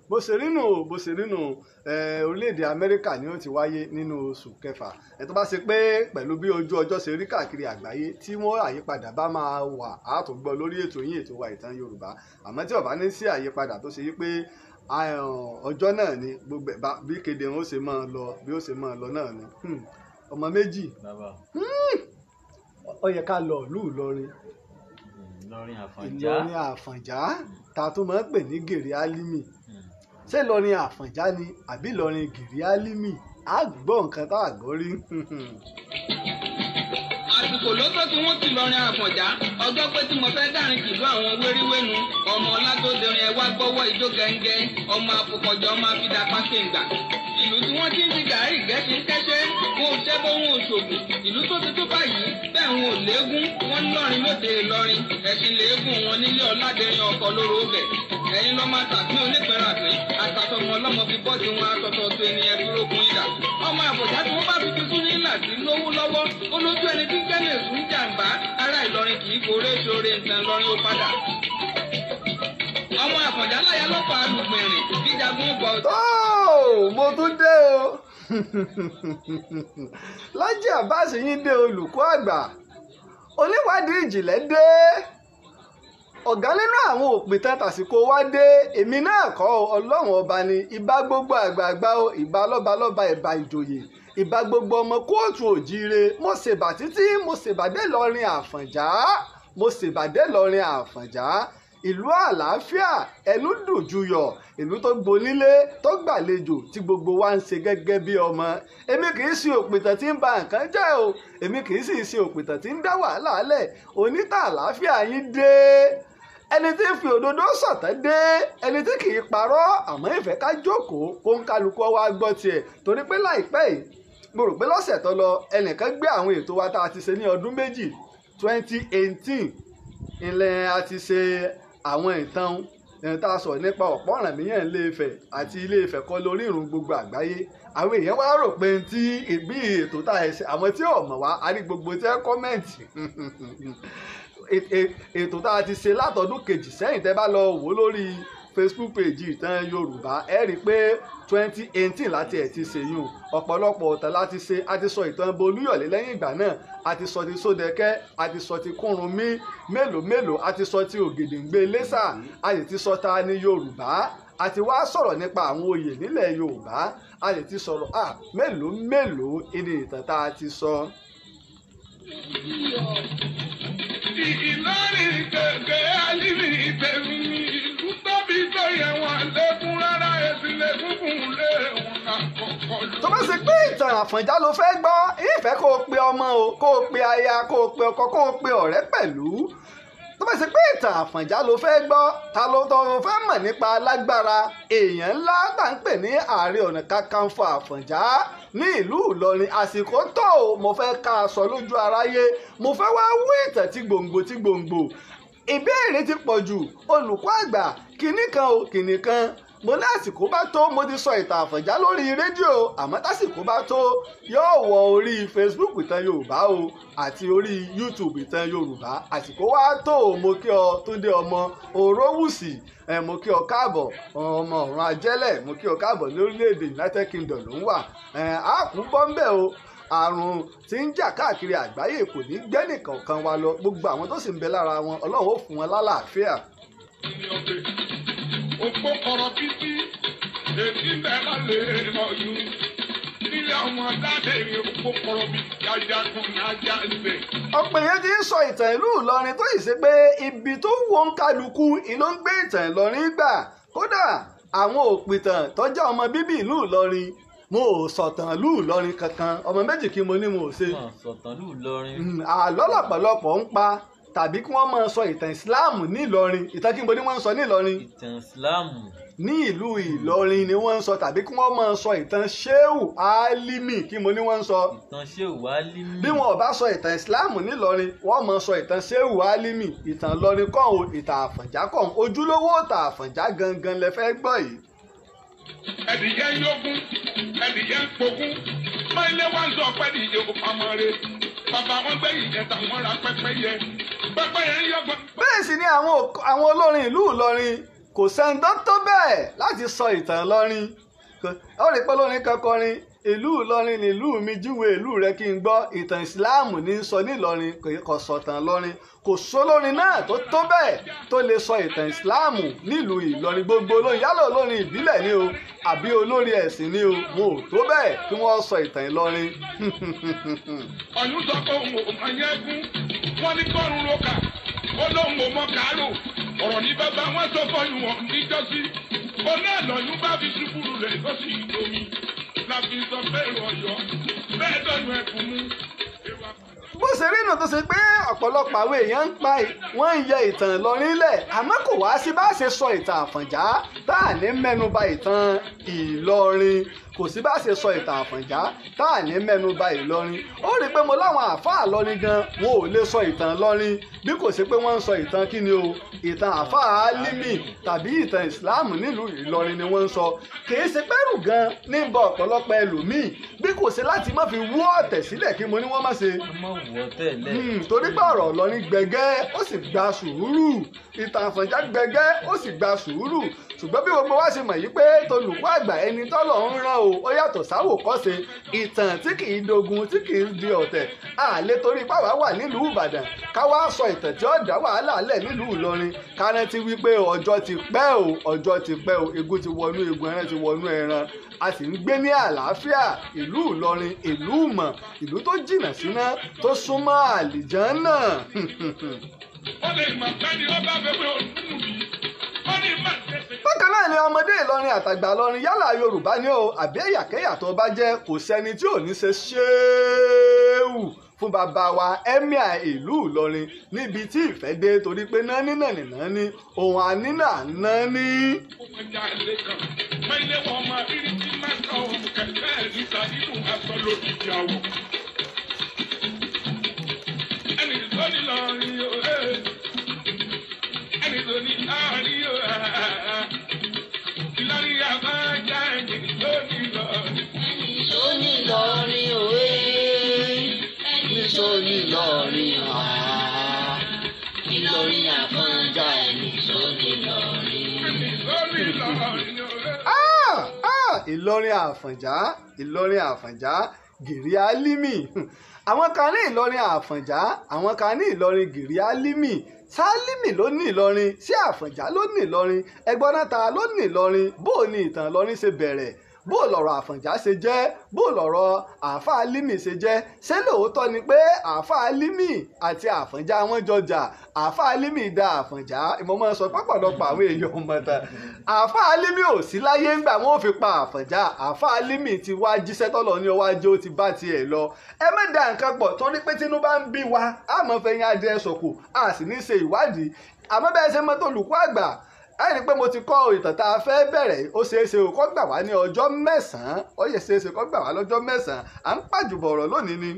bó ṣe rí nù orílẹ̀-èdè Amẹ́ríkà ni ó ti wáyé nínú oṣù kẹfà. Tó bá ṣe pé pẹ̀lú bí ojú ọjọ́ ṣe rí káàkiri àgbáyé tí wọ́n àyípadà bá máa wà á tó gbọ́ lórí ètò yín ètò wa ìtàn Yorùbá. Àmọ́ tí ó bá ní sí àyípadà tó ṣe yí pé ọjọ́ náà ni gbogbo bí kéde wọn ó ṣe máa lọ bí ó ṣe máa lọ náà ni. Ọmọ méjì ó yẹ ká lọ ìlú Ìlọrin Àfọ̀njá ta tó máa ń pè ní Gèrè Álímì. Ṣé Ìlọrin Àfọ̀njá ni àbí Ìlọrin Gèrè Álímì? Á gbọ́ nǹkan tá a gbọ́ rí. Àsìkò ló tó tí wọ́n ti Ìlọrin Àfọ̀njá ọjọ́ pé tí mo fẹ́ dárin kìlú àwọn wéríwénu ọmọ ọlátòdìrín ẹ wá gbọ́wọ́ ìjó gẹ́ngẹ́ ọmọ àfọkọ̀jọ́ máa fi dá pákéǹgbà. Ìlú tí wọ́n ti ń di gàárì gẹ́sí ń kẹ́sẹ́ wọn ò ṣẹ́bọ̀ wọn ò ṣògùn. Ìlú tó ti tó báyìí bẹ́ẹ̀ wọn ò léegun wọn lọ́rin lóde Ìlọrin ẹ̀sìn léegun wọn nílé ọ̀làdẹ̀rin ọkọ̀ lóró ọbẹ̀. Ẹ̀yin lọ́ máa tàbí onípẹ̀ràpín àtàtọ̀mọ ọlọ́mọ fi bọ́ ti wọn aṣọ̀tọ̀ tó ènìyàn dúró gun ìdà. Ọmọ Àfọ̀njá tí wọ́n bá fi tuntun ní ìlà sí lówó lọ́wọ́ olójú ẹni tí kẹ́lẹ̀ sùn jàǹbá ará Ìlọrin kì í foré sóore nǹkan lọ́rin ó padà. Ọmọ Àfọ̀njá láyà lọ́pọ̀ alùpùpù jíjagun bọ̀. Mo tún dé o Lájí Abbas yín dé olùkọ́ àgbà oníwádìí ìjìnlẹ̀ dé ọ̀gá nínú àwọn òpìtàn tàsìkò wá dé èmi náà kọ́ Ọlọ́run ọba ni ìbá gbogbo àgbààgbà o ìbá lọ́balọ́ba ìbá ìjòyè ìbá gbogbo ọmọ kóòtù òjíire mo ṣèbà títí mo ṣèbàdé lọ́rin Àfọ̀njá mo ṣèbàdé lọ́rin Àfọ̀njá ìlú àlàáfíà ẹnu dùjúyọ̀ ìlú tó gbonílé tó gbàlejò tí gbogbo wa ń ṣe gẹ́gẹ́ bí ọmọ èmi kì í ṣe òpìtàn tí ń ba nǹkan jẹ́ o èmi kì í sì ṣe òpìtàn tí ń dá wàhálà lẹ̀ onítà àlàáfíà yín dé ẹni tí ń fi òdodo sọ̀tẹ́ dé ẹni tí kì í parọ́ àmọ́ ìfẹ́ ká jókòó kó ń kálukú wa gbọ́ tiẹ̀ torí pé láìpẹ́ yìí mo rò pé lọ́sẹ̀ tó lọ ẹnìkan gbé àwọn ètò wa tá a ti ṣe ní ọdún méjì 2018 ilẹ̀ a ti ṣe àwọn ìtàn tá a sọ̀rọ̀ nípa ọ̀pọ̀ Ọ̀rànmíyàn Ilé-Ifẹ̀ àti Ilé-Ifẹ̀ kọ́ lórí ìrun gbogbo àgbáyé àwọn èèyàn wá rò pé tí ìbí ètò tá a ṣe àwọn tí ò mọ̀ wá a rí gbogbo tẹ́ kọ́mẹ̀ntì ètò tá a ti ṣe látọdún kejì sẹ́yìn tẹ́ bá lọ wò lórí Facebook page ìtàn Yorùbá ẹ rí i pé 2018 láti ẹ̀ ti ṣe yùn ọ̀pọ̀lọpọ̀ ọ̀tàn láti ṣe a ti sọ ìtàn Bolúyọ̀lé lẹ́yìn ìgbà náà a ti sọ ti Sódẹkẹ́ a ti sọ ti Kúrúnmí mélòó a ti sọ ti Ògèdèngbé Lésà a sì ti sọ ta ni Yorùbá a ti wá sọ̀rọ̀ nípa àwọn oyè nílẹ̀ Yorùbá a sì ti sọ̀rọ̀ mélòó ìní ìtàn tá a ti sọ. Ìlọrin Gèrè Álímì ìbẹ̀rù ìlú tóbi tó yẹ wọn lẹ́kún rárá èsì lẹ́kún fún lé wọn àkọ́kọ́. Tó bá ṣe pé ìtàn Àfọ̀njá ló fẹ́ gbọ́ ìfẹ́ kó o pe ọmọ o kó o pe aya kó o pe ọkọ kó o pe ọ̀rẹ́ pẹ̀lú tó bá ṣe pé ìtàn Àfọ̀njá ló fẹ́ gbọ́ ta ló tọ́ fẹ́ mọ̀ nípa alágbára èèyàn ńlá tá à ń pè ní Ààrẹ Ọ̀nà Kakanfò Àfọ̀njá ní ìlú Ìlọrin àsìkò tó mo fẹ́ ká a sọ lójú aráyé mo fẹ́ wá wí ìtàn tí gbòǹgbò ìbéèrè ti pọ̀ jù olùkọ́ àgbà kìnnì kan mo ní àsìkò bá tó mo ti sọ ìtàn Àfọ̀njá lórí rédíò àmọ́ tásìkò bá tó yóò wọ orí Facebook ìtàn Yorùbá o àti orí YouTube ìtàn Yorùbá àsìkò wá tó mo kí ọ Túndé ọmọ Òróòwùsì mo kí ọ káàbọ̀ ọmọ ọ̀run ajẹ́lẹ̀ mo kí ọ káàbọ̀ lórílẹ̀‐èdè United Kingdom ló ń wà àákú bọ́m̀bẹ̀ o àrùn tí ń jà káàkiri àgbáyé kò ní gbẹ́nìkọ̀ọ̀kan wa lọ gbogbo àwọn tó sì ń bẹ lára wọn Ọlọ́run ó fún wọn lálàáfíà. Òpó kọ̀rọ̀ títí èsì bẹ́ẹ̀ lè lọ́yún. Nílé ọmọ dáadé òpó kọ̀rọ̀ bí jájákun nájà ṣe. Ọ̀pọ̀ èèyàn ti ń sọ ìtàn ìlú Ìlọrin tó yìí ṣe pé ibi tó wọ ń kálukú ìlú ń gbé ìtàn Ìlọrin gbà kódà àwọn òpìtàn tọ́jà ọmọ bíbí ìlú Ìlọrin mo ò sọ̀tàn ìlú Ìlọrin kankan ọmọ méjì kí mo ní mo ò ṣe. sọ̀tàn ìlú Ìlọrin. àlọ́ lọ́pọ̀lọpọ̀ ń pa tàbí kí wọ́n máa sọ ìtàn ìsìláàmù ní Ìlọrin ìtàn kí n bo ni wọ́n ń sọ ní Ìlọrin. ìtàn ìsìláàmù. ní ìlú Ìlọrin ni wọ́n ń sọ tàbí kí wọ́n máa sọ ìtàn Ṣéhù Álímì kí mo ní wọ́n ń sọ. ìtàn Ṣéhù Álímì. bí wọn ò bá sọ ìtàn ìsìláàmù nílọrin wọ́n máa sọ ìtàn Ṣéhù Álímì ìtàn Ìlọrin kọ́ ò ìtàn Àfọ̀njá kọ́ ò ojúlówó ìtàn Àfọ̀njá gangan lẹ fẹ́ gbọ́ yìí. ẹ̀dìyẹ ń yógún ẹ̀dìyẹ ń pogún máìlé wá ń sọ pẹ́ẹ́dìyẹ òpamọ́ rẹ̀ bàbá wọn gbé ìjẹta wọn ra pẹ́pẹ́yẹ pẹ́pẹ́yẹ ń yọgbọ́n. bẹ́ẹ̀ sì ni àwọn olórin ìlú Ìlọrin kò sẹ́ńdọ́ tó bẹ́ẹ̀ láti sọ ìtàn Ìlọrin ó rí pé olórin kan kọrin ìlú Ìlọrin nílùú mi júwe ìlú rẹ kí n gbọ́ ìtàn ìsìláàmù ní sọ nílọrin kò sọ̀tàn Ìlọrin kò sólórin náà tó bẹ́ẹ̀ tó lè sọ ìtàn ìsìláàmù nílùú Ìlọrin gbogbo olórin yálà olórin ìbílẹ̀ ni o àbí olórin ẹ̀sìn ni o wọn ò tó bẹ́ẹ̀ kí wọ́n sọ ìtàn Ìlọrin. ọ̀yún sọ pé òun ò máa yẹ gún wọn ní kọ́run roka ó lóun ò mọ kàárò ọ̀rọ̀ ní bàbá wọn sọ fọyún wọn níjọ́sí ó náà lọ́yún bá fi ṣubú rẹ̀ lọ́sí ìdomi láfi sọ fẹ́ràn ọ̀yọ́ bẹ́ẹ̀ dọ̀yún ẹ̀kún mú. bó ṣe rí nù tó ṣe pé ọ̀pọ̀lọpọ̀ àwọn èèyàn ń pa wọ́n ń yẹ ìtàn Ìlọrin lẹ̀ àmọ́ kò wá sí bá ṣe sọ ìtàn Àfọ̀njá tá à ní mẹ́nuba ìtàn Ìlọrin kò sí bá ṣe sọ ìtàn Àfọ̀njá tá à ní mẹ́nuba Ìlọrin ó rí i pé mo láwọn àáfàá Ìlọrin gan wọn ò lè sọ ìtàn Ìlọrin bí kò sí pé wọ́n ń sọ ìtàn kí ni o ìtàn àáfàá Álímì tàbí ìtàn ìsìláàmù nílùú Ìlọrin ni wọ́n ń sọ kìí ṣe pẹ́rù gan níbọ̀ ọ̀pọ̀lọpọ̀ ẹlòmíì bí kò ṣe láti má fi wú ọ̀tẹ̀ sílẹ̀ kí mo ní wọ́n má ṣe. torí pé ọ̀rọ̀ Ìlọrin gbẹ̀gẹ́ ó sì gba sùúrù ìtàn Àfọ̀njá gbẹ̀gẹ́ ó sì gba sùúrù ṣùgbọ́n bí gbogbo wa ṣe mọ̀ yí pé tolùkọ́ àgbà ẹni tọ́lọ̀ ń rán o ó yàtọ̀ sáwòkọ́ṣe ìtàn tí kì í dogun tí kì í di ọ̀tẹ̀ àlè torí pàwá wà nílùú Ìbàdàn ká wá sọ ìtàn tí ó dá wàhálà lẹ̀ nílùú Ìlọrin ká rántí wípé ọjọ́ ti pẹ́ o egun ti wọnú egun ẹran ti wọnú ẹran a sì ń gbé ní àlàáfíà ìlú Ìlọrin ìlú ìmọ̀ ìlú tó jìnnà síná tó súnmọ́ àlìjánná. ó lè mọ̀ pé ni ó bá fẹ́ pé òun bákan náà ni ọmọdé Ìlọrin àtàgbà Ìlọrin yálà Yorùbá ni o àbí ẹ̀yàkẹ́yà tó bá jẹ́ kò sẹ́ni tí ò ní ṣe ṣéèwù fún bàbá wa Emir ìlú Ìlọrin níbi tí ìfẹ́ dé torí pé nání nání ohun ànínà nání. ẹnì tó ní lọrin o ẹnì tó ní láàrin o Ìlọrin àbájá ẹnì tó ní lọrin. ẹnì tó ní lọrin o ẹnì tó ní lọrin o Ìlọrin àbájá ẹnì tó ní lọrin. ẹnì tó ní lọrin o. Ìlọrin Àfọ̀njá Ìlọrin Àfọ̀njá Gìrì Álímì àwọn kan ní Ìlọrin Àfọ̀njá àwọn kan ní Ìlọrin Gìrì Álímì Sálímì ló ní Ìlọrin sí Àfọ̀njá ló ní Ìlọrin ẹgbọ́n náà ta ló ní Ìlọrin bó o ní ìtàn Ìlọrin ṣe bẹ̀rẹ̀ bó o lọ̀rọ̀ Àfọ̀njá ṣe jẹ́ bó o lọ̀rọ̀ àáfà Álímì ṣe jẹ́ ṣé lóòótọ́ ni pé àáfà Álímì àti Àfọ̀njá wọn jọjà àáfà Álímì da Àfọ̀njá ìmọ̀mọ́ sọ pọ́pọ̀lọpọ̀ àwọn èèyàn mọ̀tà àáfà Álímì ò sí láyé ńgbà wọn ò fi pa Àfọ̀njá àáfà Álímì ti wá jíṣẹ́ tọ́lọ̀ ní ọwọ́ ajé ó ti bá tiẹ̀ lọ ẹ má da nǹkan pọ̀ torí pé tínú bá ń bí wa àmọ́ fẹ́yìn adìẹ sọ̀kò a sì ní ṣe ìwádìí àmọ́ bẹ́ẹ̀ ṣe mọ́tò olùkọ́ àgbà ẹ rí i pé mo ti kọ́ ìtàn tá a fẹ́ bẹ̀rẹ̀ ó ṣeé ṣe kó gbà wá ní ọjọ́ mẹ́sàn-án ó yẹ ṣeé ṣe kó gbà wá lọ́jọ́ mẹ́sàn-án à ń pàjùbọ̀ ọ̀rọ̀ lónìí ni.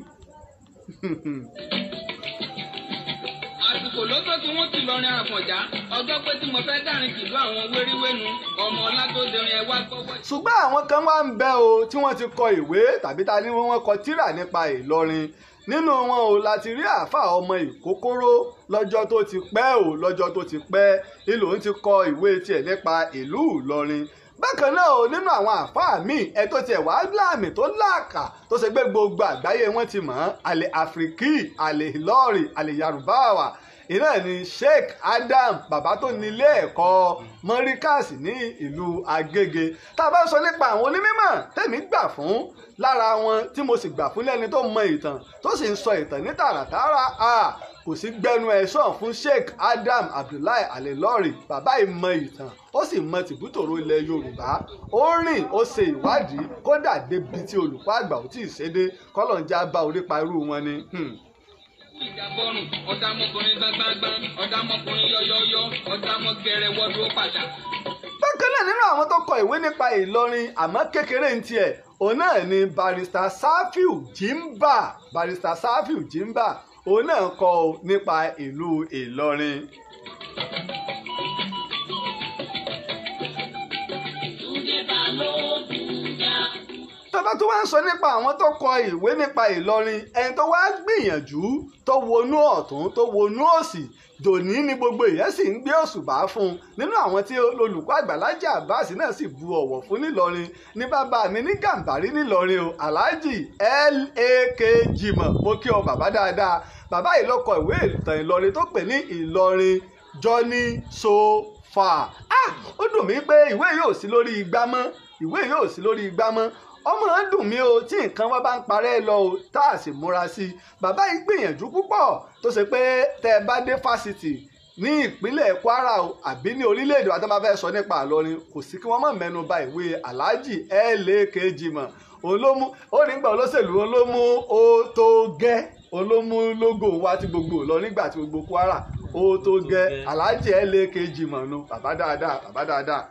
àsìkò ló tó tí wọ́n ti lọrin Àfọ̀njá ọjọ́ pé tí mo fẹ́ dárin kìlú àwọn wéríwénu ọmọ Ọlátòdìrin ẹ wá gbọ́wọ́. ṣùgbọ́n àwọn kan wá ń bẹ o tí wọ́n ti kọ ìwé tàbí ta ni wọ́n kọ tírà nípa Ìlọrin nínú wọn ò láti rí àáfà ọmọ Ìkókóró lọ́jọ́ tó ti pẹ́ o lọ́jọ́ tó ti pẹ́ ìlò ń ti kọ ìwé tiẹ̀ nípa ìlú Ìlọrin bákan náà o nínú àwọn àáfàá míì ẹ tó tiẹ̀ wá láàmì tó láàkà tó ṣe gbé gbogbo àgbáyé wọn ti mọ̀ àlè Áfíríkì àlè Ìlọrin àlè Yarúbáwá iná ni Sheikh Adam bàbá tó nílé ẹ̀kọ́ Mọ́ríkàsì ní ìlú Agége tá a bá sọ nípa àwọn onímọ̀ tẹ̀mí gbà fún lára wọn tí mo sì gbà fún lẹ́ni tó mọ ìtàn tó sì ń sọ ìtàn ní tààràtààrà kò sí gbẹnu ẹ̀ sàn fún Sheikh Adam Abdullahi Al-Ilory bàbá ìmọ̀ ìtàn ó sì mọ tìbútòrò ilẹ̀ Yorùbá ó rìn ó ṣe ìwádìí kódà débi tí olùkọ́ àgbà ò tí ì ṣe dé kọ́lọ̀njá bá orí pa irú wọn ni. ìjàbọ̀rùn ọ̀dàmọkùnrin gbàgbàgbà ọ̀dàmọkùnrin yọyọyọ ọ̀dàmọkẹrẹ wọ́dún pàtà. bákan bẹ́ẹ̀ nínú àwọn tó kọ ìwé nípa Ìlọrin àmọ́ kékeré ń tiẹ̀ òun náà ni barrister Safiu Jimba òun náà kọ nípa ìlú Ìlọrin. tọ́ba tó wá ń sọ nípa àwọn tó kọ ìwé nípa Ìlọrin ẹni tó wá gbìyànjú tó wọnú ọ̀tún tó wọnú òsì dòní ni gbogbo èèyàn sì ń gbé òṣùbà fún nínú àwọn tí olùkọ́ àgbà Láàjì Abbas náà sì bu ọ̀wọ̀ fún nílọrin ní bàbá mi ní Gàmbàrí nílọrin o Alhaji L.A.K. Jimoh mo kí ọ bàbá dáadáa bàbá yìí ló kọ ìwé ìtàn Ìlọrin tó pè ní Ìlọrin Journey So Far. Ó dùn mí pé ìwé yóò sí lórí igbá mọ́ ọmọ dùn mí o tí nǹkan wá bá ń parẹ́ lọ o tá a sì múra sí i bàbá yìí gbìyànjú púpọ̀ tó ṣe pé tẹ́ ẹ bá dé fásitì ní ìpínlẹ̀ Kwara o àbí ní orílẹ̀-èdè wa tó máa fẹ́ sọ nípa Ìlọrin kò sí kí wọ́n má mẹ́nu bà ìwé Alhaji L.A.K. Jimoh olómú ó nígbà olóṣèlú olómú ó tó gẹ́ olómú lógò wá tí gbogbo lọ nígbà tí gbogbo Kwara ó tó gẹ́ Alhaji L.A.K. Jimoh nu bàbá dáadáa.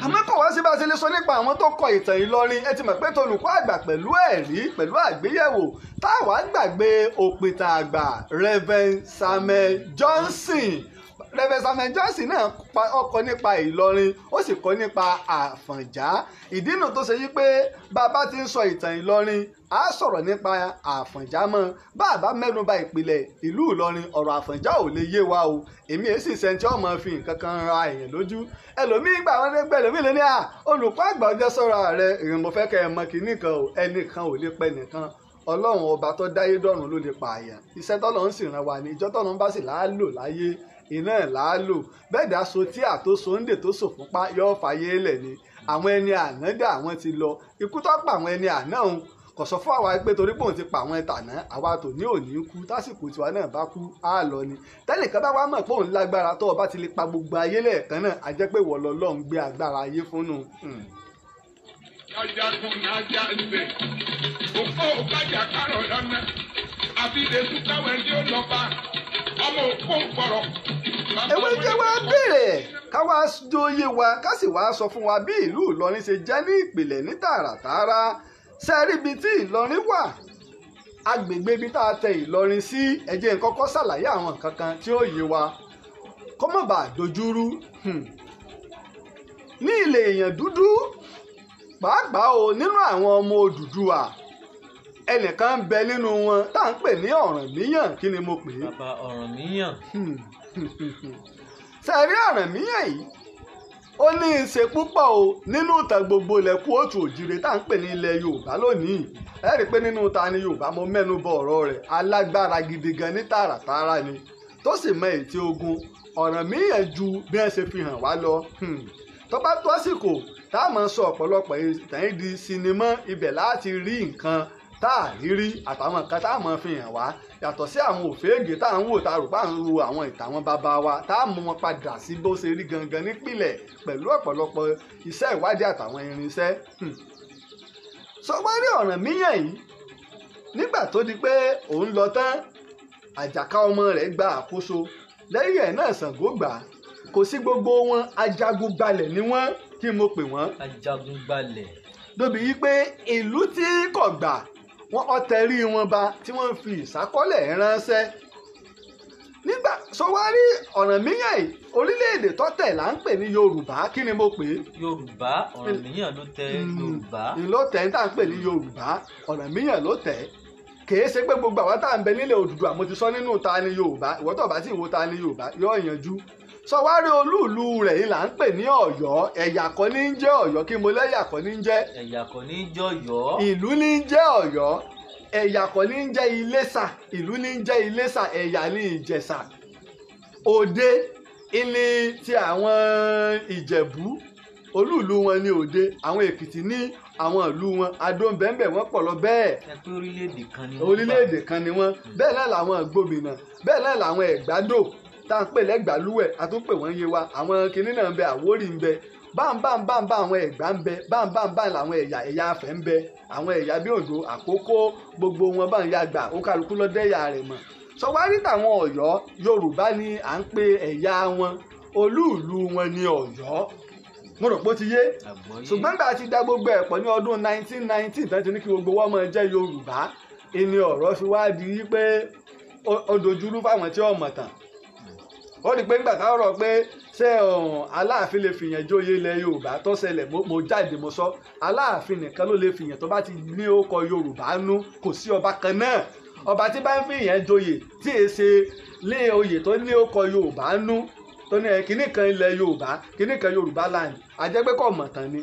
Àmọ́ kò wá sí bá a ṣe lè sọ nípa àwọn tó kọ ìtàn Ìlọrin ẹ ti mọ̀ pé tolùkọ́ àgbà pẹ̀lú ẹ̀rí pẹ̀lú àgbéyẹ̀wò táwa gbàgbé òpìtàn àgbà Reverend Samuel Johnson náà kọ nípa Ìlọrin ó sì kọ nípa Àfọ̀njá ìdí nù tó ṣe yí pé bàbá ti ń sọ ìtàn Ìlọrin a sọ̀rọ̀ nípa Àfọ̀njá mọ́ bàbá mẹ́nuba ìpìlẹ̀ ìlú Ìlọrin ọ̀rọ̀ Àfọ̀njá ò lè yé wa o èmi èsì sẹ́ńtì ọmọ fi nǹkan kan ra èèyàn lójú ẹlòmíín gbà wọn lẹ́gbẹ̀ẹ́ ẹlòmíín lé ní olùkọ́ àgbà ọjọ́ sọ̀rọ̀ rẹ̀ ìrìn mo fẹ́ kẹ́ ẹ mọ kínní kan o ẹnìkan ò lè pẹ́ nìkan Ọlọ́run ọba tó dáyé dọ̀run ló lè pààyàn iṣẹ́ tọ́lọ́run sì ràn wá ní ìjọ tọ́lọ́run bá sì láálò láyé iná ẹ̀ láálò bẹ́ẹ̀ dá so tí àtòso ń dè tó sò fúnpá yóò fàyè lẹ̀ ni àwọn ẹni àná dà àwọn ti lọ ikú tó pa àwọn ẹni àná òun kò sọ fún àwa pé torí pòun ti pa àwọn ẹtàná àwa tò ní òní kú tásìkò tiwa náà bá kú á lọ ni tẹ́nìkan bá wá mọ̀ pé òun lágbára tó o bá ti lè pa gbogbo ayé lẹ́ẹ̀kan náà á jẹ́ pé wọ́n lọ lọ́hùn gbé agbára ayé fúnnu. ajagun ní ajá ṣe òkú kájà kárọ̀ lọ́nà àfi èsù káwé tí ó lọ bá ọmọ òkú gbọ̀rọ̀. ewé jẹ́ wá béèrè ká wá dóye wa ká sì wá sọ fún wa bí ìlú Ìlọrin ṣe jẹ́ ní ìpìlẹ̀ ní tààràtààrà sẹ́ẹ̀rí ibi tí Ìlọrin wà agbègbè ibi tá a tẹ Ìlọrin sí ẹ jẹ́ n kọ́kọ́ ṣàlàyé àwọn nǹkan kan tí ó yé wa kó má bàa dojúrú ní ilẹ̀ èèyàn dúdú pàápàá o nínú àwọn ọmọ Odùduwà ẹnìkan ń bẹ nínú wọn tá à ń pè ní Ọ̀rànmíyàn kí ni mo pè é. bàbá Ọ̀rànmíyàn. sẹ́ẹ̀rí Ọ̀rànmíyàn yìí ó ní í ṣe púpọ̀ o nínú ìtàn gbogbo ilẹ̀ Kóòtù Òjìrè tá à ń pè ní ilẹ̀ Yorùbá lónìí ẹ rí i pé nínú ta ni Yorùbá mo mẹ́nu bọ ọ̀rọ̀ rẹ̀ alágbára gidi gan ní tààràtààrà ni tó sì mọ ètí ogun Ọ̀rànmíyàn ju bí wọ́n ṣe fi hàn wá lọ tó bá tó àsìkò tá a máa sọ ọ̀pọ̀lọpọ̀ ìtàn yìí di sinimá ibẹ̀ láti rí nǹkan tá a rí àtàwọn nǹkan tá a máa fi hàn wá yàtọ̀ sí àwọn òféègè tá à ń wò tá a rò bá ń ro àwọn ìtàwọn bàbá wa tá a mú wọn padà sí bó ṣe rí gangan nípìnlẹ̀ pẹ̀lú ọ̀pọ̀lọpọ̀ iṣẹ́ ìwádìí àtàwọn irinṣẹ́. sọgbọ́n rí Ọ̀rànmíyàn yìí nígbà tó di pé òun lọ tán Àjàká ọmọ rẹ̀ gba àkóso lẹ́yìn ẹ̀ náà Ṣàngó gbà kò sí gbogbo wọn ajagunbalẹ̀ ni wọ́n kí mo pè wọ́n. ajagunbalẹ̀. dóbi yìí pé ìlú tí kò gbà wọ́n ọ̀tẹ̀rí wọn ba tí wọ́n fi ìsákọ́lẹ̀ ránṣẹ́ nígbà sọwárí Ọ̀rànmíyàn yìí orílẹ̀-èdè tọ́tẹ̀ là ń pè ní Yorùbá kí ni mo pè é. Yorùbá Ọ̀rànmíyàn ló tẹ Yorùbá. ló tẹ̀ ń tà ń pè ní Yorùbá Ọ̀rànmíyàn ló tẹ̀ kìí ṣe pé gbogbo àwọn tá à ń bẹ nílẹ̀ Odùduwà mo ti sọ nínú ta ni Yorùbá ìwọ tó bá sì wo ta ni Yorùbá yóò yanjú sọwárí olúùlú rẹ̀ yìí là ń pè ní Ọ̀yọ́ ẹ̀yà kan ní í jẹ́ Ọ̀yọ́ kí mo lẹ́yà kan ní í jẹ́. ẹ̀yà kan ní í jẹ́ Ọ̀yọ́. ìlú ní í jẹ́ Ọ̀yọ́ ẹ̀yà kan ní í jẹ́ Iléṣà ìlú ní í jẹ́ Iléṣà ẹ̀yà ní Ìjẹ̀ṣà Òde ilé ti àwọn Ìjẹ̀bú olúùlú wọn ní Òde àwọn Èkìtì ní àwọn ìlú wọn Adó bẹ́ẹ̀ wọ́n pọ̀ lọ bẹ́ẹ̀. ẹ pé orílẹ̀-èdè kan ni wọ́n. orílẹ̀-èdè kan ni wọ́n bẹ́ẹ̀ náà làwọn Gbòmìnà bẹ́ẹ̀ náà làwọn Ẹ̀gbádò tá à ń pè lẹ́gbàlúwẹ̀ a tún pè wọ́n yé wa àwọn kinní náà ń bẹ Àwórì ń bẹ báńbáńbáńbá àwọn Ẹ̀gbá ń bẹ báńbáńbá làwọn ẹ̀yà Afẹ̀ ń bẹ àwọn ẹ̀yà bí Oǹdó Àkókó gbogbo wọn bá ń ya gbà ó kálukú lọ́dẹ́yà rẹ̀ mọ̀ sọwárí tàwọn Ọ̀yọ́ Yorùbá ni à ń pe ẹ̀yà wọn olúùlú wọn ní Ọ̀yọ́ mo rò pé ó ti yé ṣùgbọ́n nígbà tí dá gbogbo ẹ̀ pọ̀ ní ọdún 1919 tán ti ní kí gbogbo wọn máa jẹ́ Yorùbá ìní ọ̀rọ̀ fi wá di pé ó dojúrú fáwọn tí ó mọ̀ tán ó rí pé nígbà táwọn rọ̀ pé ṣé Aláàfin lè fìyàn jóyè ilẹ̀ Yorùbá tó ṣẹlẹ̀ mo jáde mo sọ Aláàfin nìkan ló lè fìyàn tó bá ti ní orúkọ Yorùbá nú kò sí ọba kan náà ọba tí bá ń fìyàn jóyè tí èé ṣe lé oyè tó ní orúkọ Yorùbá nú tó ní kíní kan ilẹ̀ Yorùbá kíní kan Yorùbá land àjẹpẹ́ kọ̀ mọ̀ tán ni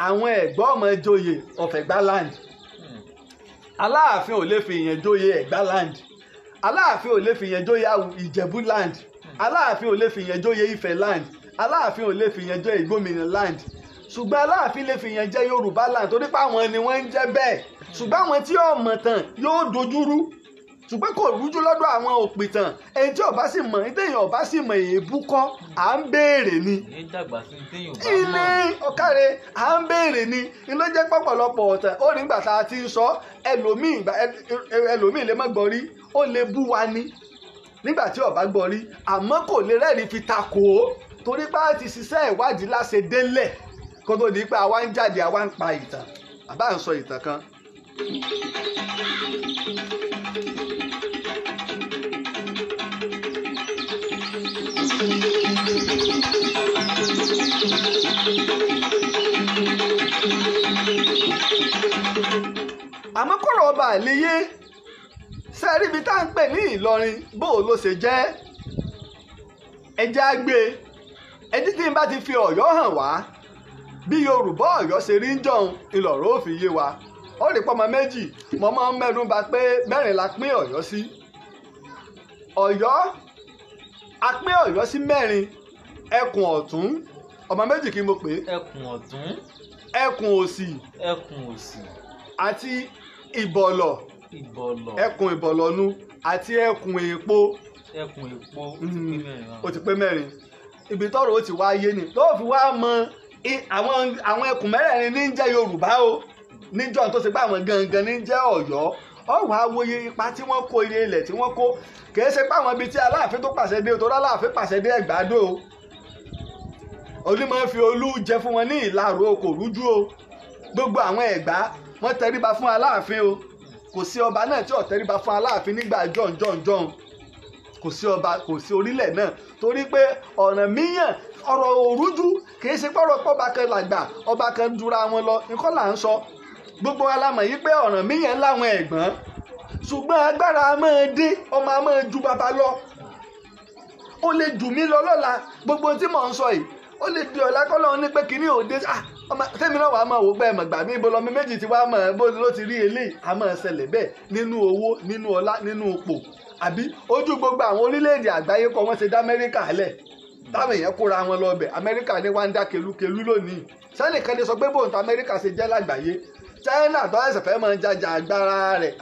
àwọn ẹ̀gbọ́n ọmọ joyè of Ẹ̀gbá land Aláàfin ò lè fìyàn jóyè Ẹ̀gbá land Aláàfin ò lè fìyàn jóyè Ìjẹ̀bú land Aláàfin ò lè fìyàn jóyè Ifẹ̀ land Aláàfin ò lè fìyàn jẹ Ìgbómìnà land ṣùgbọ́n Aláàfin lè fìyàn jẹ Yorùbá land torí pé àwọn ni wọ́n ń jẹ́ bẹ́ẹ̀ ṣùgbọ́n àwọn tí yóò mọ̀ tán yóò dojúrú ṣùgbọ́n kò rújú lọ́dọ̀ àwọn òpìtàn ẹni tí ọba sì mọ̀ téèyàn ọba sì mọ̀ èébú kọ́ à ń béèrè ni ilé ọ̀kàrẹ́ à ń béèrè ni ló jẹ́ pọ̀pọ̀lọpọ̀ ọ̀tàn ó nígbà tá a ti ń sọ ẹlòmíì lè má gbọ́ rí ó lè bú wa ni nígbà tí ọba gbọ́ rí àmọ́ kò lè rẹ́rìí fi takò ó torí pé a ti ṣiṣẹ́ ìwádìí láṣẹ délẹ̀ kó tó di pé àwa ń jáde àwa ń pa ìtàn àbá ń sọ ìtàn kan. àmọ́ kọ̀rọ̀ ọba àlẹ́yé sẹ́ẹ̀rí ibi tá à ń pè ní Ìlọrin bó ló ṣe jẹ́ ẹjẹ́ àgbẹ̀ ẹjí tí n bá ti fi Ọ̀yọ́ hàn wá bí Yorùbá Ọ̀yọ́ ṣe rí ń jọun ìlọ̀rọ̀ ò fi yé wa ó rí pọ́mọ méjì mo máa ń mẹ́nu bà pé mẹ́rin la pín Ọ̀yọ́ sí Ọ̀yọ́ a pín Ọ̀yọ́ sí mẹ́rin ẹkùn ọ̀tún ọmọ méjì kí mo pè é ẹkùn ọ̀tún ẹkùn òsì àti ìbọ̀lọ̀ ẹkùn ìbọ̀lọ̀nu àti ẹkùn èèpo ó ti pé mẹ́rin ibi tọ́rọ̀ ó ti wá yé ni tó fi wá mọ àwọn ẹkùn mẹ́rẹ̀ẹ̀rin ní jẹ́ Yorùbá o níjọ́ tó ṣe pé àwọn gangan ní jẹ́ Ọ̀yọ́ ọ̀wọ́ awòye ipa tí wọ́n kó ilé ilẹ̀ tí wọ́n kó kìí ṣe pé àwọn ibi tí Aláàfin tó pàṣẹ dé torí Aláàfin pàṣẹ dé Ẹ̀gbádò onímọ̀ fi olú jẹ fún wọn ní Ìlaró kò rújú o gbogbo àwọn Ẹ̀gbá wọ́n tẹríba fún Aláàfin o kò sí ọba náà tí ò tẹríba fún Aláàfin nígbà jọ̀ǹjọ̀ǹjọ̀ǹ kò sí ọba kò sí orílẹ̀ náà torí pé Ọ̀rànmíyàn ọ̀rọ̀ òrújú kì í ṣe pọ̀rọ̀ pọ̀ba kan làgbà ọba kan dúra wọn lọ nǹkan là ń sọ gbogbo alámọ̀ yìí pé Ọ̀rànmíyàn láwọn ẹ̀gbọ́n ṣùgbọ́n agbára a máa dé ọmọ a máa ju bàbá lọ ó lè jù mí lọ lọ́la gbogbo tí mò ń sọ yìí ó lè di ọ̀la kọ́lọ́ ní pé kínní òde tẹ́mi náà wàá máa wò pé ẹ̀mọ̀gbà mi ibo lọmọ méjì tí wàá mọ̀ bó ló ti rí eléyìí a máa ṣẹlẹ̀ bẹ́ẹ̀ nínú owó nínú ọlá nínú ipò àbí ojú gbogbo àwọn orílẹ̀-èdè àgbáyé kọ́ wọ́n ṣe dá Amẹ́ríkà lẹ̀ táwọn èèyàn kóra wọn lọ bẹ̀ Amẹ́ríkà ní wá ń dá kelúkelú lónìí sẹ́nìkan lè sọ pé bóun ta Amẹ́ríkà ṣe jẹ́ lágbàáyé China tó ẹsẹ̀ fẹ́ máa jajà agbára rẹ̀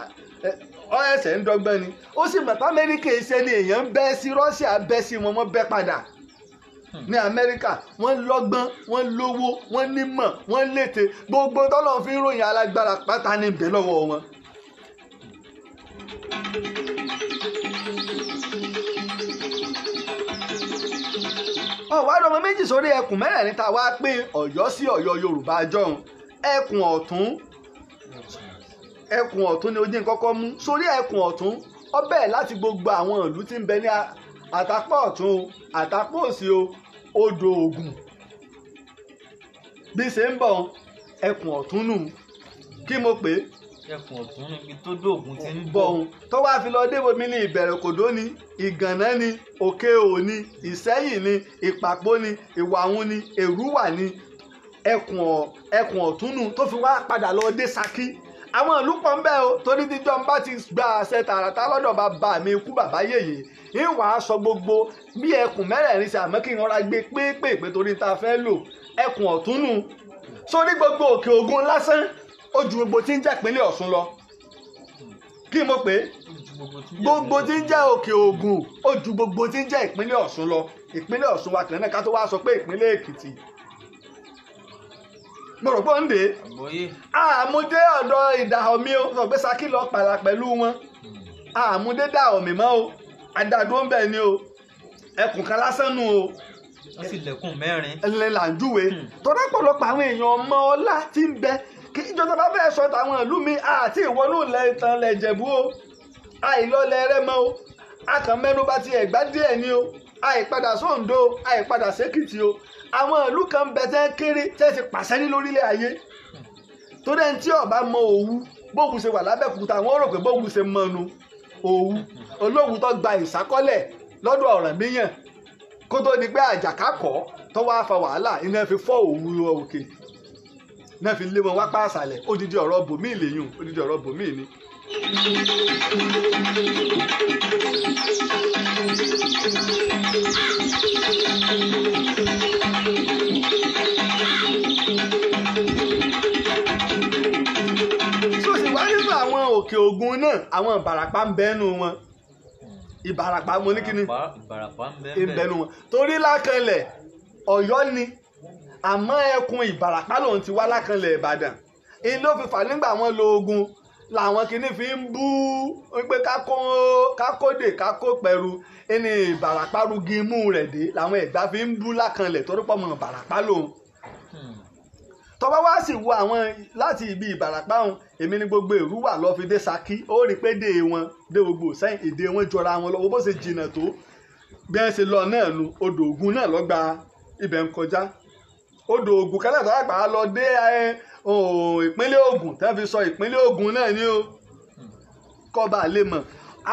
ọ ẹsẹ̀ ń dọ́gbọ́n ni ó sì mọ̀ pé Amẹ́ríkà ṣe ni èèyàn ń bẹ́ sí Russia bẹ́ sí wọn wọ́n bẹ́ padà ní Amẹ́ríkà wọ́n lọ́gbọ́n wọ́n lówó wọ́n nímọ̀ wọ́n lété gbogbo tọ́lọ́ fi ń ròyìn alágbára pátá ní ìbẹ́ lọ́wọ́ wọn. ọ̀wádìí ọmọ méjì sórí ẹkùn mẹ́rẹ̀ẹ̀rin tá a wá pín Ọ̀yọ́ sí Ọ̀yọ́ Yorùbá jọ̀hún ẹkùn ọ̀tún ni ojú kọ́kọ́ mú sórí ẹkùn ọ̀tún ó bẹ̀rẹ̀ láti gbogbo àwọn ìlú tí ń bẹ ní àtàpọ̀ ọ̀tún o àtàpọ̀ òsì o odò Ògùn bí ṣe ń bọ̀ ẹkùn ọ̀tún nù kí mo pè é ẹkùn ọ̀tún níbi tó dóògùn ti ń bọ̀ òun tó wáá fi lọ débòmí ní Ìbẹ̀rẹ̀kòdó ni Ìgànná ni Òkè Òní Ìṣẹ́yìn ni Ìpàpó ni Ìwàhùn ni Èrúwà ni ẹkùn ọ̀tún nù tó fi wá padà lọ dé Ṣakí àwọn ìlú pọ̀ ń bẹ o torí tíjọ́ ń bá ti gba àṣẹ tààràtà lọ́dọ̀ bàbá mi ikú bàbá yèyé ìwà aṣọ gbogbo bí ẹkùn mẹ́rẹ̀ẹ̀rin ṣe àmọ́ kí n rọra gbé pépèpé torí tá a fẹ́ lò ẹkùn ọ̀tún nù sórí gbogbo Òkè Ògùn lásán ó ju gbogbo tí ń jẹ́ ìpínlẹ̀ Ọ̀ṣun lọ kí mo pè é gbogbo tí ń jẹ́ Òkè Ògùn ó ju gbogbo tí ń jẹ́ ìpínlẹ̀ Ọ̀ṣun lọ ìpínlẹ̀ Ọ̀ṣun wa kìnnìkan ká tó wá sọ pé ìpínlẹ̀ Èkìtì mo rò pé ó ń dé mo dé ọ̀dọ̀ Ìdàhọ̀mí o sọ pé Ṣakí lọ pàlà pẹ̀lú wọn àmúdédà ọ̀mì mọ́ o àdàdó ń bẹ̀ ni o ẹkùn kan lásán nù o. wọ́n sì lẹ̀kùn mẹ́rin. ẹlẹ́ là ń júwe tọ́lá pọ̀lọpọ̀ àwọn èèyàn ọmọ ọlá tí ń bẹ kí ìjọba bá fẹ́ sọ tàwọn ìlú mi àti ìwọnú ìtàn lẹ̀ Ìjẹ̀bú o àìlọ́lẹ̀ Rẹ́mọ o akànmẹ́nubá ti Ẹ̀gbá díẹ̀ ni o àìpadà sóńdó àìpadà sékìtì o àwọn ìlú kan bẹ tẹ́ kéré tẹ́ ti pàṣẹ ní lórílẹ̀ ayé tó dẹ́n tí ọba mọ Òwu bóògùn ṣe wà lábẹ́kúta wọ́n rò pé bóògùn ṣe mọnu Òwu Olówu tó gba ìsákọ́lẹ̀ lọ́dọ̀ Ọ̀rànmíyàn kó tó di pé Àjàká kọ́ tó wá fa wàhálà iná fi fọ́ Òwu lọ òkè náà fi lé wọn wá pa àṣàlẹ̀ odidi ọ̀rọ̀ bòmíì lèyùn odidi ọ̀rọ̀ bòmíì ni. sọ́sì wá nínú àwọn òkè Ògùn náà àwọn Ìbàràpá ń bẹ́nu wọn Ìbàràpá mo ní kíni Ìbàràpá ń bẹ́nu wọn torí lákànlẹ̀ Ọ̀yọ́ ni àmọ́ ẹkùn Ìbàràpá lòun ti wá lákànlẹ̀ Ìbàdàn èyí ló fi fà nígbà wọn lo ogun làwọn kìíní fi ń bú pé kákódè kákó pẹ̀rù ẹni Ìbàràpá rugi imú rẹ̀ dé làwọn Ẹ̀gbá fi ń bú lákànlẹ̀ torí pọ̀ mọ́ Ìbàràpá lòun. tọ́ba wá sì wo àwọn láti ibi Ìbàràpá wọn èmi ní gbogbo èrú wà lọ́ fi dé Ṣakí ó rí pé dé wọn dé gbogbo sẹ́yìn èdè wọn jọra wọn lọ́wọ́ bó ṣe jìnnà tó bí wọ́n ṣe lọ náà nu odò Ògùn náà lọ́ gba ibẹ̀ ń kọjá odò Ògùn kẹ́lẹ́ tó àgbà lọ dé ìpínlẹ̀ Ògùn tẹ́ fi sọ ìpínlẹ̀ Ògùn náà ni ó kọba lè mọ̀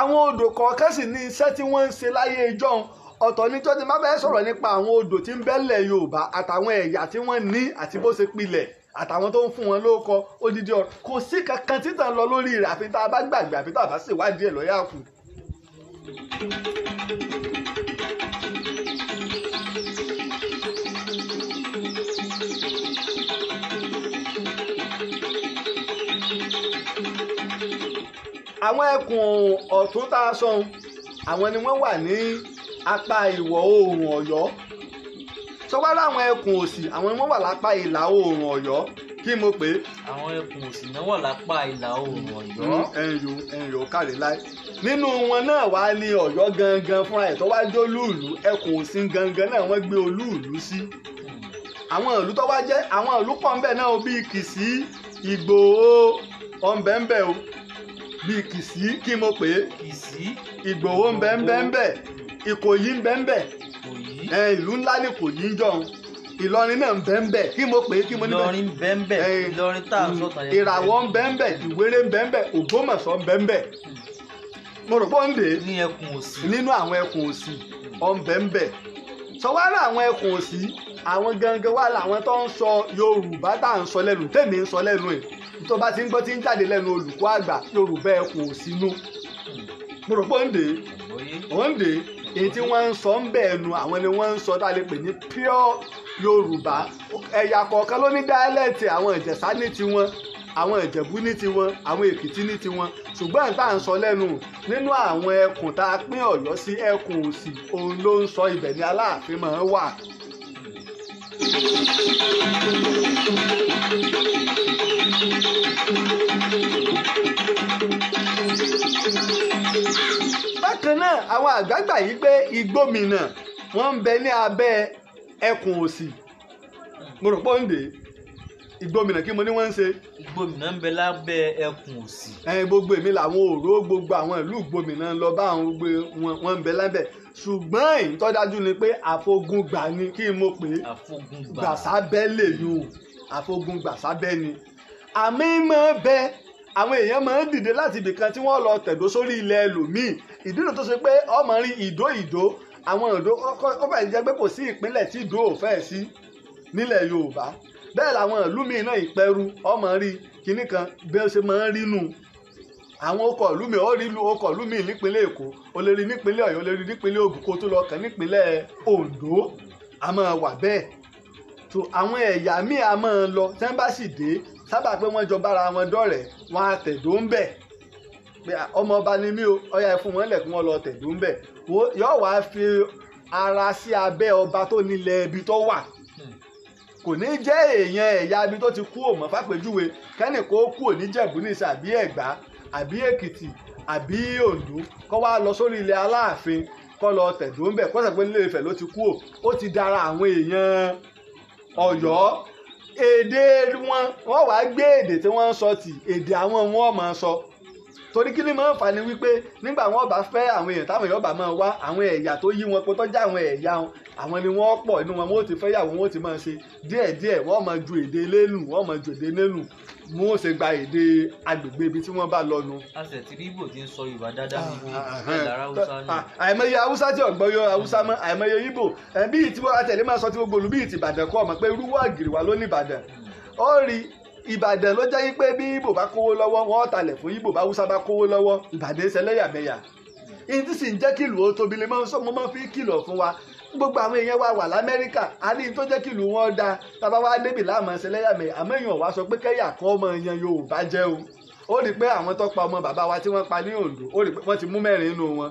àwọn odò kọ̀ọ̀kan sì ní iṣẹ́ tí wọ́n ń ṣe láyé ìjọ́un ọ̀tọ̀ níjọ́ tí má bẹ́ẹ̀ sọ̀rọ̀ nípa àwọn odò tí ń bẹ́lẹ̀ Yorùbá àtàwọn ẹ̀yà tí wọ́n ní àti bó ṣe pilẹ̀ àtàwọn tó ń fún wọn lóko odidi ọ̀rọ̀ kò sí kankan títàn lọ lórí rẹ̀ àfi tá a bá gbàgbé àfi tá a bá ṣèwádìí ẹ̀ lọ́yà kù. àwọn ẹkùn ọ̀tún tá a sọ àwọn ni wọ́n wà ní apá ìwọ̀ oòrùn Ọ̀yọ́ sọwọ́ láwọn ẹkùn òsì àwọn ni wọ́n wà lápá ìlà oòrùn Ọ̀yọ́ kí mo pè é. àwọn ẹkùn òsì náà wà lápá ìlà oòrùn Ọ̀yọ́. ẹyọ kárí láì nínú wọn náà wà ní Ọ̀yọ́ gangan fúnra ẹ̀ tó wá jó lúùlú ẹkùn òsì gangan náà wọ́n gbé olúùlú sí. àwọn ìlú tó wá jẹ́ àwọn ìlú pọ̀ ńbẹ̀ náà bíi Kìsì Ìgbòho ọ̀nbẹ̀ńbẹ̀ o bíi Kìsì kí mo pè é. Kìsì Ìgbòho ńbẹ̀ńbẹ̀ Ìkòyí ńbẹ̀ńbẹ̀ ìlú ńlá ní Ìkòyí ń jọun Ìlọrin náà ńbẹ̀ńbẹ̀ kí mo pè é kí mo níbẹ̀. Ìlọrin ńbẹ̀ńbẹ̀ Ìlọrin tá à ń sọ̀tàn yẹn. Ìràwọ̀ ńbẹ̀ńbẹ̀ Ìwéré ńbẹ̀ńbẹ̀ Ògbómọ̀ṣọ́ ńbẹ̀ńbẹ̀ mo rò pé ó ń dè é ní ẹkùn òsì nínú àwọn ẹkùn òsì ọ̀nbẹ̀ńbẹ̀ sọwárà àwọn ẹkùn òsì àwọn gangan wà láwọn tó ń sọ Yorùbá tá à ń sọ lẹ́nu tèmi ń sọ lẹ́nu ẹ̀ tó bá ti ń gbọ́ tí ń jáde lẹ́nu olùkọ́ àgbà Yorùbá ẹkùn òsì nú mo rò pé ó ń dè é èyí tí wọ́n ń sọ ń bẹ̀ ẹnu àwọn ni wọ́n ń sọ tá a lè pè ní pure Yorùbá ẹ̀yà kọ̀ọ̀kan ló ní dáẹ́lẹ̀tì àwọn Ìjẹ̀ṣà ní tiwọn àwọn Ìjẹ̀bú ní tiwọn àwọn Èkìtì ní tiwọn ṣùgbọ́n tá à ń sọ lẹ́nu nínú àwọn ẹkùn tá a pín Ọ̀yọ́ sí ẹkùn òsì òun ló ń sọ ibẹ̀ ní Aláàfin máa ń wà. bákan náà àwọn àgbààgbà yìí pé Igbómìnà wọ́n ń bẹ ní abẹ́ ẹkùn òsì mo rò pé ó ń dè é Igbómìnà kí mo ní wọ́n ń ṣe. Igbómìnà ń bẹ lábẹ́ ẹkùn òsì. gbogbo èmi làwọn òró gbogbo àwọn ìlú Igbómìnà lọ bá àwọn gbogbo wọn ń bẹ lábẹ́ ṣùgbọ́n èyí tó dájú ni pé àfogúngbà ni kí n mo pè é gbàsábẹ́ lè yùn àfogúngbàsábẹ́ ni àmì máa bẹ àwọn èèyàn máa ń dìde láti ibìkan tí wọ́n lọ tẹ̀dó sórí ilẹ̀ ẹlòmíì ìdúró tó ṣe pé ọmọ rí ìdó àwọn ìdó ó fẹ́ jẹ́ pé kò sí ìpínlẹ̀ tí ìdó ò fẹ́ sí nílẹ̀ Yorùbá bẹ́ẹ̀ làwọn ìlú míì náà Ìpẹ́rù ọmọ rí kinní kan bí ó ṣe máa ń rí nù àwọn ọkọ̀ ìlú mi ó rí ọkọ̀ ìlú mi nípínlẹ̀ Èkó o lè rí nípínlẹ̀ Ọ̀yọ́ o lè rí nípínlẹ̀ Ògùn kó tó lọ kàn nípínlẹ̀ Oǹdó a máa wà bẹ́ẹ̀ tó àwọn ẹ̀yà míì a máa lọ tí wọ́n bá sì dé sábà pé wọ́n jọ bára wọn dọ̀rẹ́ wọn á tẹ̀dó ń bẹ̀ pé ọmọ ọba ni mí o ọyà ẹ fún wọn lẹ̀ kí wọ́n lọ tẹ̀dó ń bẹ̀ yóò wá fi ara sí abẹ́ ọba tó nílẹ̀ ibi tó wà kò ní jẹ́ èèyàn ẹ̀yà ibi tó ti kú òmò fàpèjúwe kẹ́nì kó kú òníjẹ̀bú ní sàbí Ẹ̀gbá àbí Èkìtì àbí Oǹdó kó wá lọ sórí ilẹ̀ Aláàfin kó lọ tẹ̀dó ń bẹ̀ kó sọ pé Ilé Ifẹ̀ ló ti kú ó ti dára àwọn èèyàn Ọ̀yọ́ èdè wọ́n wá gbé èdè tí wọ́n ń sọ tì èdè àwọn wọn máa sọ torí kí ni máa ń fà ní wípé nígbà wọn bá fẹ́ àwọn èèyàn táwọn èèyàn bá máa wá àwọn ẹ̀yà tó yí wọn pé tọ́jú àwọn ẹ̀yà wọn àwọn ni wọ́n pọ̀ inú wọn wọ́n ti fẹ́ yàwó wọ́n ti máa ṣe díẹ̀díẹ̀ wọ́n máa ju èdè lẹ́nu wọ́n máa ju èdè lẹ́nu wọ́n ṣe gba èdè agbègbè ibi tí wọ́n bá lọ nu. a sì ti rí Ìgbò tí ń sọ Yorùbá dáadáa níbi ìlàrá Haúsá ni. àìmọye Haúsá tí ọ̀gbọ́n yọ Haúsá mọ́ àìmọye Ìgbò bíi tí wọ́n àtẹ̀lé máa sọ tí gbogbo olú bíi ti Ìbàdàn kọ́ ọmọ pé irú àgìrì wa ló ní Ìbàdàn ó rí Ìbàdàn ló jẹ́ pé bí Ìgbò bá kówó lọ́wọ́ wọ́n talẹ̀ fún Ìgbò bá Haúsá bá kówó lọ́wọ́ Ìbàdàn ṣẹlẹ́yàmẹ̀yà ìyí tí sì ń jẹ́ kìlù ó tóbi lè máa ń sọ mo máa fi kìlọ̀ fún wa gbogbo àwọn èèyàn wa wà l'Amẹ́ríkà a ní tó jẹ́ kìlù wọn da tábà wá débì láàmú ṣẹlẹ́yàmẹ̀yà àmọ́ èèyàn wá sọ pé kẹ́yà kọ́ ọmọ èèyàn Yorùbá jẹ́ o ó rí pé àwọn tó pa ọmọ bàbá wa tí wọ́n pa ní Oǹdó ó rí pé wọ́n ti mú 4 nínú wọn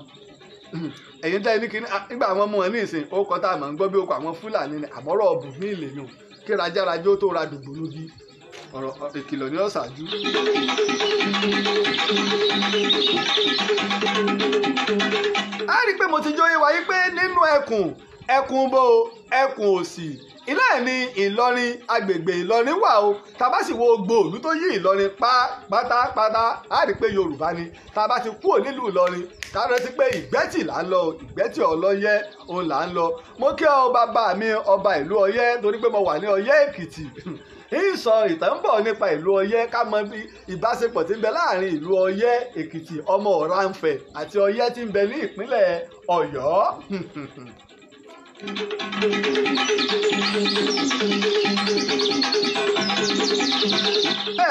ẹ̀yin tẹ́ ní kíní nígbà àwọn ọmọ wọn ní ìsìn ó kọ́ tá a mọ̀ ń gbọ́ bí ó kọ́ àwọn Fúlàní ni àmọ́rọ̀ ọ̀bùn ní ìlèyàn kí rajárajó tó ra dùgbòlugi ọ̀rọ̀ ìkìlọ̀ ní ọ̀sàájú. a rí i pé mo ti jóye wáyé pé nínú ẹkùn bó ẹkùn òsì ilé ní Ìlọrin agbègbè Ìlọrin wà o tàbá sì wo gbòòlù tó yí Ìlọrin pátápátá a rí i pé Yorùbá ni tàbá ti kúrò nílùú Ìlọrin ká rántí pé Ìgbẹ́tì là ń lọ Ìgbẹ́tì Ọlọ́yẹ́ òun là ń lọ mo kí ọ bàbá mi ọba ìlú Ọ̀yẹ́ torí pé mo wà ní Ọ̀yẹ́ Èkìtì ìsọ ìtàn ń bọ̀ nípa ìlú Ọ̀yẹ́ ká mọ bí ìbáṣepọ̀ tí ń bẹ láàrin ìlú Ọ̀yẹ́ Èkìtì ọmọ Ọ̀rànfẹ̀ àti Ọ̀yẹ́ tí ń bẹ ní ìpínlẹ̀ Ọ̀yọ́.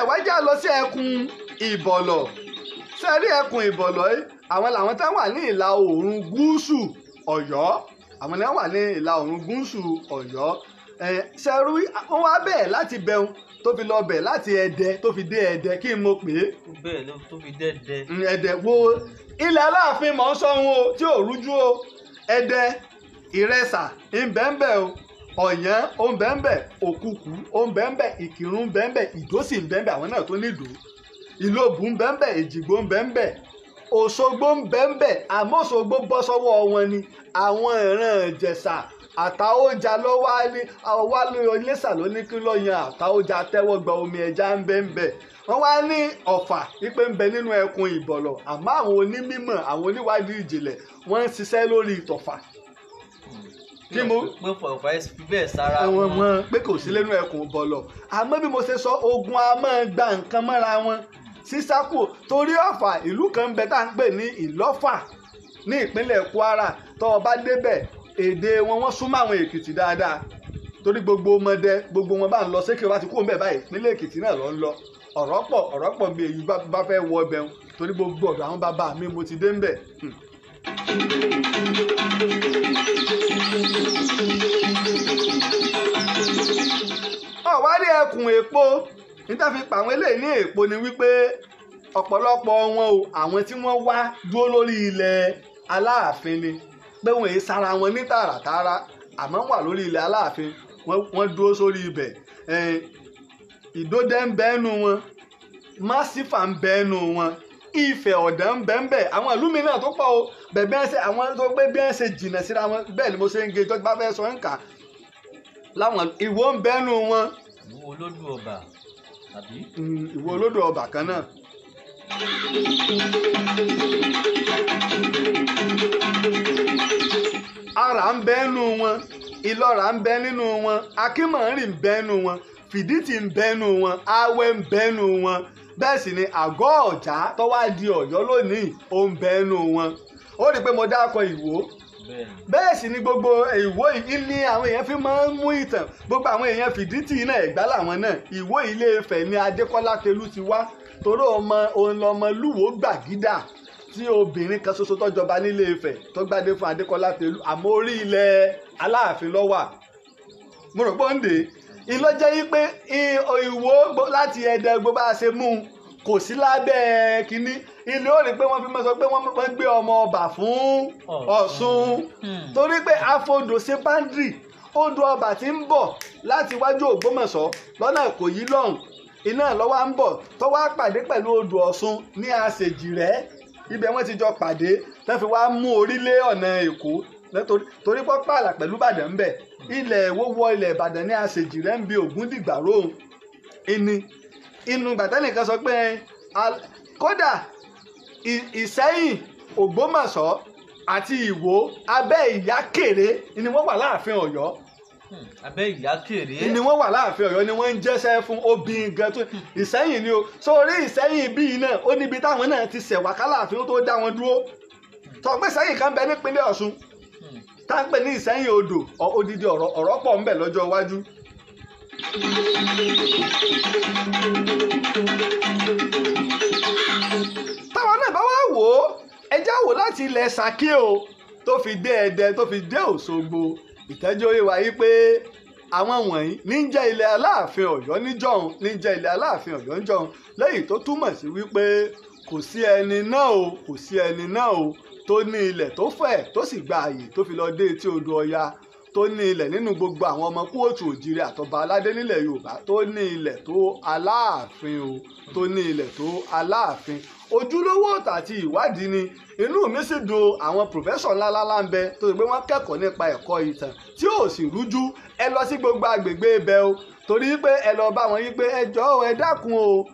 Wá já lọ sí ẹkùn Ìbọ̀lọ̀ sẹ́rí ẹkùn Ìbọ̀lọ̀ yìí àwọn làwọn tá wà ní ìlà oòrùn gúúsù Ọ̀yọ́ àwọn náà wà ní ìlà oòrùn gúúsù Ọ̀yọ́ ṣẹrú wọn wá bẹ́ẹ̀ láti bẹun tó fi lọ bẹ̀ láti Ẹdẹ tó fi dé Ẹdẹ kí n mo pè é. bẹ́ẹ̀ ló tó fi dẹ́ẹ̀dẹ́. Ẹdẹ wo ilẹ̀ Aláàfin mọ̀ ń sọ wọn o tí ò rújú o Ẹdẹ Ìrẹsà ńbẹ́ńbẹ́ o Ọ̀yán ó ń bẹ́ńbẹ́ Òkùkù ó ń bẹ́ńbẹ́ Ìkìrun ń bẹ́ńbẹ́ Ìdó sì ń bẹ́ńbẹ́ àwọn náà tó ní Ìdó Ìlóbù ń bẹ́ńbẹ́ Èjìgbò ń bẹ́ńbẹ́ Òṣogbo ń bẹ́ńbẹ́ àmọ́ Òṣogbo bọ́ sọ́wọ́ wọn ni àwọn ìran Ìjẹ̀ṣà Àtaójà ló wá ní wálé Iléṣà ló ní kí ló yan Àtaójà tẹ́wọ́ gba omi ẹja ń bẹ́ńbẹ́ wọ́n wá ní Ọ̀fà wípé ń bẹ nínú ẹkùn Ìbọ̀lọ̀ àmọ́ àwọn onímọ̀ àwọn oníwádìí ìjìnlẹ̀ wọ́n ń ṣiṣẹ́ lórí ìtọ̀fà. kí mo pé Ọ̀fà fi bẹ́ẹ̀ sára wọn pé kò sí lẹ́nu ẹkùn Ìbọ̀lọ̀ àmọ́ bí mo ṣe sọ ogun a máa gba nǹkan mọ́ra wọn sísákò torí Ọ̀fà ìlú kan ń bẹ tá à ń pè ní Ìlọ́fà ní ìpínlẹ̀ Kwara tó o bá débẹ̀ èdè wọn súnmọ́ àwọn Èkìtì dáadáa torí gbogbo ọmọdé gbogbo wọn bá ń lọ sékè wá ti kúrò ń bẹ̀ báyìí nílẹ̀ Èkìtì náà lọ ń lọ ọ̀rọ̀ pọ̀ bí èyí bá fẹ́ wọ ọbẹ̀ wọn torí gbogbo ọ̀dọ̀ àwọn bàbá mi mo ti dé ń bẹ̀. ọ̀wárí ẹkùn Èpo níta fi pa àwọn eléyìí ní Èpo ni wípé ọ̀pọ̀lọpọ̀ wọn o àwọn tí wọ́n wá dúró lórí ilẹ̀ Aláàfin ni pé wọn èyí sára wọn ní tààràtààrà àmọ́ wà lórí ilẹ̀ Aláàfin wọ́n dúró sórí ibẹ̀ Ìdódẹ ń bẹ́ẹ̀nu wọn Másífà ń bẹ́ẹ̀nu wọn Ifẹ̀ Ọ̀dàn ń bẹ́ẹ̀ àwọn ìlú mi náà tó pọ̀ o bẹ̀bẹ̀ ṣe àwọn tó gbé bí wọ́n ṣe jìnnà síra wọn bẹ́ẹ̀ ni mo ṣe ń ge tó bá fẹ́ sọ ń kà láwọn Ìwó ń bẹ́ẹ̀nu wọn. Ìwó Olódù Ọba àbí. Ìwó Olódù Ọba kan náà. Ara ń bẹ́ẹ̀nu wọn Ìlọ́ra ń bẹ nínú wọn Akínmọ̀rìn ń bẹ́ẹ̀nu wọn Fìdítì ń bẹ́ẹ̀nu wọn Awẹ́ ń bẹ́ẹ̀nu wọn bẹ́ẹ̀ sì ni Àgọ́ Ọ̀já tó wá di Ọ̀yọ́ lónìí ó ń bẹ́ẹ̀nu wọn ó rí i pé mo dákọ Ìwó bẹ́ẹ̀ sì ni gbogbo Ìwó yìí ní àwọn èèyàn fi máa ń mú ìtàn gbogbo àwọn èèyàn Fìdítì náà Ẹ̀gbá làwọn náà Ìwó Ilé Ifẹ̀ ni Adékọ́lá Tẹ̀lú ti wá torí òun lọmọ Lúwo Gbàgídà tí obìnrin kan ṣoṣo tó jọba nílé Ifẹ̀ tó gbádé fún Adékọ́lá Tẹ̀lú àmọ́ orí ilẹ̀ Aláàfin ló wà mo rò pọ́ǹdé ìlọ́jẹ́ yí pé Ìwó láti Ẹdẹ gbogbo bá a ṣe mú un kò sí lábẹ́ kínní ilé ó rí pé wọ́n fi mọ́ sọ pé wọ́n gbé ọmọ ọba fún Ọ̀ṣun torí pé afodò ṣe báńdìrì odò ọba tí ń bọ̀ láti iwájú Ògbómọ̀ṣọ́ lọ́nà Ìkòyí lọ́hùn iná lọ́wọ́ ń bọ̀ tó wá pàdé pẹ̀lú odò Ọ̀ṣun ní Àṣèjìrẹ́ ibẹ̀ wọ́n ti jọ pàdé tó fi wá mú orílẹ̀ ọ̀nà Èkó torí pọ́ pààlà pẹ̀lú Ìbàdàn ń bẹ̀ ilẹ̀ wọ́wọ́ ilẹ̀ Ìbàdàn ní Àṣèjìrẹ́ ń bi Ògúndìgbàrò inú gbàtẹ́nìkan sọ pé kódà Ìṣẹ́yìn Ògbómọ̀ṣọ́ àti Ìwó abẹ́ Ìyákèrè ni wọ́n wà láàfin Ọ̀yọ́ abẹ́ Ìyákèrè ni wọ́n wà láàfin Ọ̀yọ́ ni wọ́n ń jẹ́sẹ́ fún obìnrin gan tó Ìṣẹ́yìn ni o sórí Ìṣẹ́yìn bíi náà ó níbi táwọn náà ti ṣẹ̀wá káláàfin tó dá wọn dúró sọ pé Ìṣẹ́yìn kan bẹ nípínlẹ̀ Ọ̀ṣun tá ń pè ní Ìṣẹ́yìn odò odidi ọ̀rọ̀ pọ̀ ń bẹ lọ́jọ́ iwájú. táwọn náà bá wá wò ó ẹjá wò láti ilẹ̀ Ṣakí o tó fi dé Ẹdẹ tó fi dé Òṣogbo ìtẹ́jú oyè wa yìí pé àwọn wọ̀nyí ní jẹ́ ilẹ̀ Aláàfin Ọ̀yọ́ níjọ́un ní jẹ́ ilẹ̀ Aláàfin Ọ̀yọ́ níjọ́un lẹ́yìn tó túmọ̀ sí wípé kò sí ẹni náà o tó ní ilẹ̀ tó fẹ̀ tó sì gba àyè tó fi lọ dé etí odò Ọya tó ní ilẹ̀ nínú gbogbo àwọn ọmọ kóòtù òjìrì àtọba aládé nílẹ̀ Yorùbá tó ní ilẹ̀ tó Aláàfin o tó ní ilẹ̀ tó Aláàfin ojúlówó ọ̀tà àti ìwádìí ni inú mi sì dùn àwọn pòfẹ́sọ̀ ńláńlá ń bẹ tó ṣe pé wọ́n kẹ́kọ̀ọ́ nípa ẹ̀kọ́ ìtàn tí ò sì rújú ẹ lọ sí gbogbo agbègbè ibẹ̀ o torí pé ẹ lọ bá wọn yí pé ẹ jọ̀ọ́ ẹ dákun o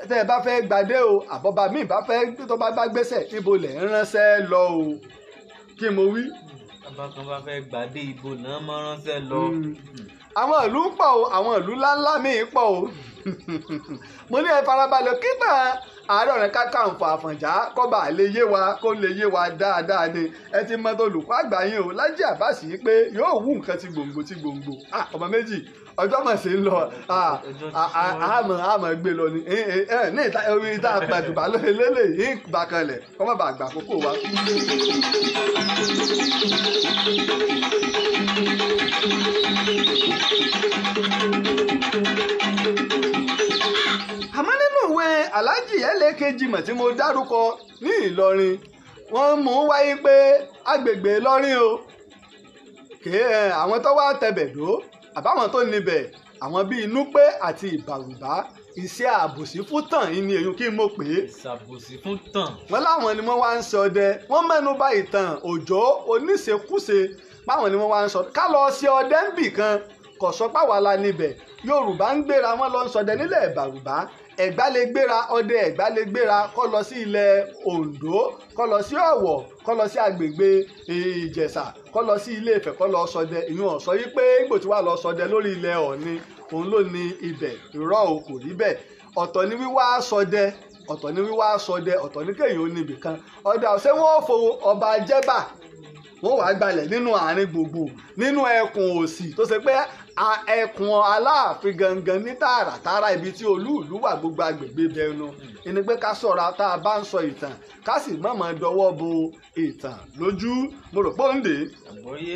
tẹ́ ẹ bá fẹ́ gbadé o àbọ̀bà míì bá fẹ́ tó bá gbéṣẹ̀ níbo lẹ̀ ń ránṣẹ́ lọ o kí mo wí. abákan bá fẹ́ gbadé ibo náà mọ́ ránṣẹ́ lọ. àwọn ìlú pọ̀ o àwọn ìlú ńláńlá míì pọ̀ o mo ní ẹ farabalẹ̀ kíta Ààrẹ Ọ̀nà Kakanfò Àfọ̀njá kọ́ba lè yé wa kó lè yé wa dáadáa ni ẹ ti mọ tó olùkọ́ àgbà yín o Lájí Abbas yìí pé yóò wú nǹkan ti gbòǹgbò ọmọ méjì ọjọ́ mọ̀ sí ń lọ àmọ̀ gbé lọ ni ní ìta àgbàdùbà lélẹ̀ yìí bàkanlẹ̀ kọ́ mọ̀ bá àgbà àkókò wa. àmọ́ nínú ìwé Aláàjì ẹlẹ́ẹ̀kejì mọ̀ tí mo dárúkọ ní Ìlọrin wọ́n mú wáyé pé agbègbè Ìlọrin o àwọn tó wá tẹ̀bẹ̀dó àbáwọn tó níbẹ̀ àwọn bíi Núpé àti Ìbàrùbá iṣẹ́ àbòsí fún tàn yìí ni èyí kí n mọ̀ pé. ìṣàbòsí fún tàn. wọ́n láwọn ni wọ́n wá ń ṣe ọdẹ wọ́n mẹ́nu bà ìtàn Òjó oníṣekúṣe báwọn ni wọ́n wá ń sọ ká lọ ṣe ọdẹ ń bì kan kò sọ páwa la níbẹ̀ Yorùbá ń gbéra wọn lọ ń ṣọdẹ nílẹ̀ Ìbàrùbá Ẹ̀gbá lè gbéra ọdẹ Ẹ̀gbá lè gbéra kó lọ sí ilẹ̀ Oǹdó kó lọ sí Ọ̀wọ̀ kó lọ sí agbègbè Ìjẹ̀ṣà kó lọ sí Ilé Ifẹ̀ kó lọ ṣọdẹ ìyún ọ̀sọ́ yìí pé ìgbò tí wàá lọ ṣọdẹ lórí ilẹ̀ Ọ̀ọ̀ni òun ló ní ibẹ̀ irọ́ o kò rí bẹ́ẹ̀ ọ̀tọ̀ ni wíwá ṣọdẹ ọ̀tọ̀ ni kéèyàn ó níbì kan ọ̀dà ọ̀sẹ̀ wọn ò fo ọba Jẹ́bà wọ́n wàá gbalẹ̀ nínú àárín gbùngbùn nínú ẹkùn òsì tó ṣe pé ẹkùn Aláàfin gangan ní tààràtààrà ibi tí olúùlú wà gbogbo agbègbè bẹnu ẹni pé ká ṣọ́ra tá a bá ń sọ ìtàn ká sì mọ̀mọ́ dọwọ́ bo ìtàn lójú mo rò pé ó ń dè. àgbọ́yé.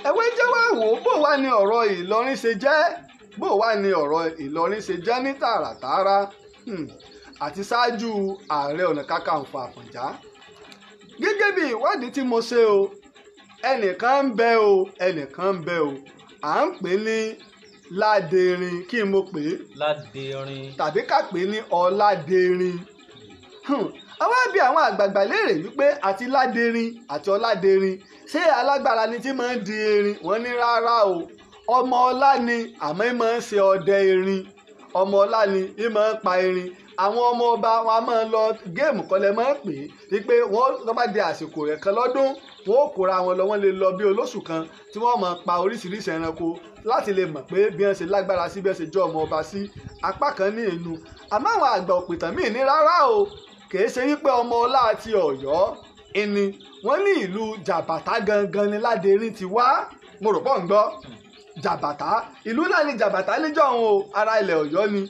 ẹ̀wẹ́ jẹ́ wá wò ó bó wá ní ọ̀rọ̀ Ìlọrin ṣe jẹ́ bó wá ní ọ̀rọ̀ Ìlọrin ṣe jẹ́ ní tààràtààrà àti ṣáájú Ààrẹ Ọ̀nà Kakanfò Àfọ̀njá gẹ́gẹ́ bí ìwádìí tí mo ṣe o ẹnìkan ń bẹ o à ń pè ní Ládẹrin kí n mo pè é Ládẹrin tàbí ká pè é ní Ọládẹrin àwọn àbí àwọn àgbààgbà léèrè wípé àti Ládẹrin àti Ọládẹrin ṣé alágbára ni tí máa ń di erin wọ́n ní rárá o ọmọ ọlá ni àmọ́ ẹ máa ń ṣe ọdẹ erin ọmọ ọlá ni ẹ máa ń pa erin àwọn ọmọ ọba wọn a máa lọ géèmù kọ́lẹ̀ máa ń pè é wípé wọ́n tó bá di àsìkò rẹ̀ kan lọ́dún wọ́n ó kóra wọn lọ wọ́n lè lọ bí olóṣù kan tí wọ́n máa pa oríṣiríṣi ẹranko láti lè mọ̀ pé bí wọ́n ṣe lágbára sí bí wọ́n ṣe jẹ́ ọmọ ọba sí apá kan ní ìlú àmọ́ àwọn àgbà òpìtàn míì ní rárá o kìí ṣe wípé ọmọ ọlá àti Ọ̀yọ́ ẹni wọ́n ní ìlú Jàbàtà gangan ni Ládẹrin ti wá mo rò pọ̀ ń gbọ́ Jàbàtà ìlú náà ni Jàbàtà níjọ́ òun o ara ilẹ̀ Ọ̀yọ́ ni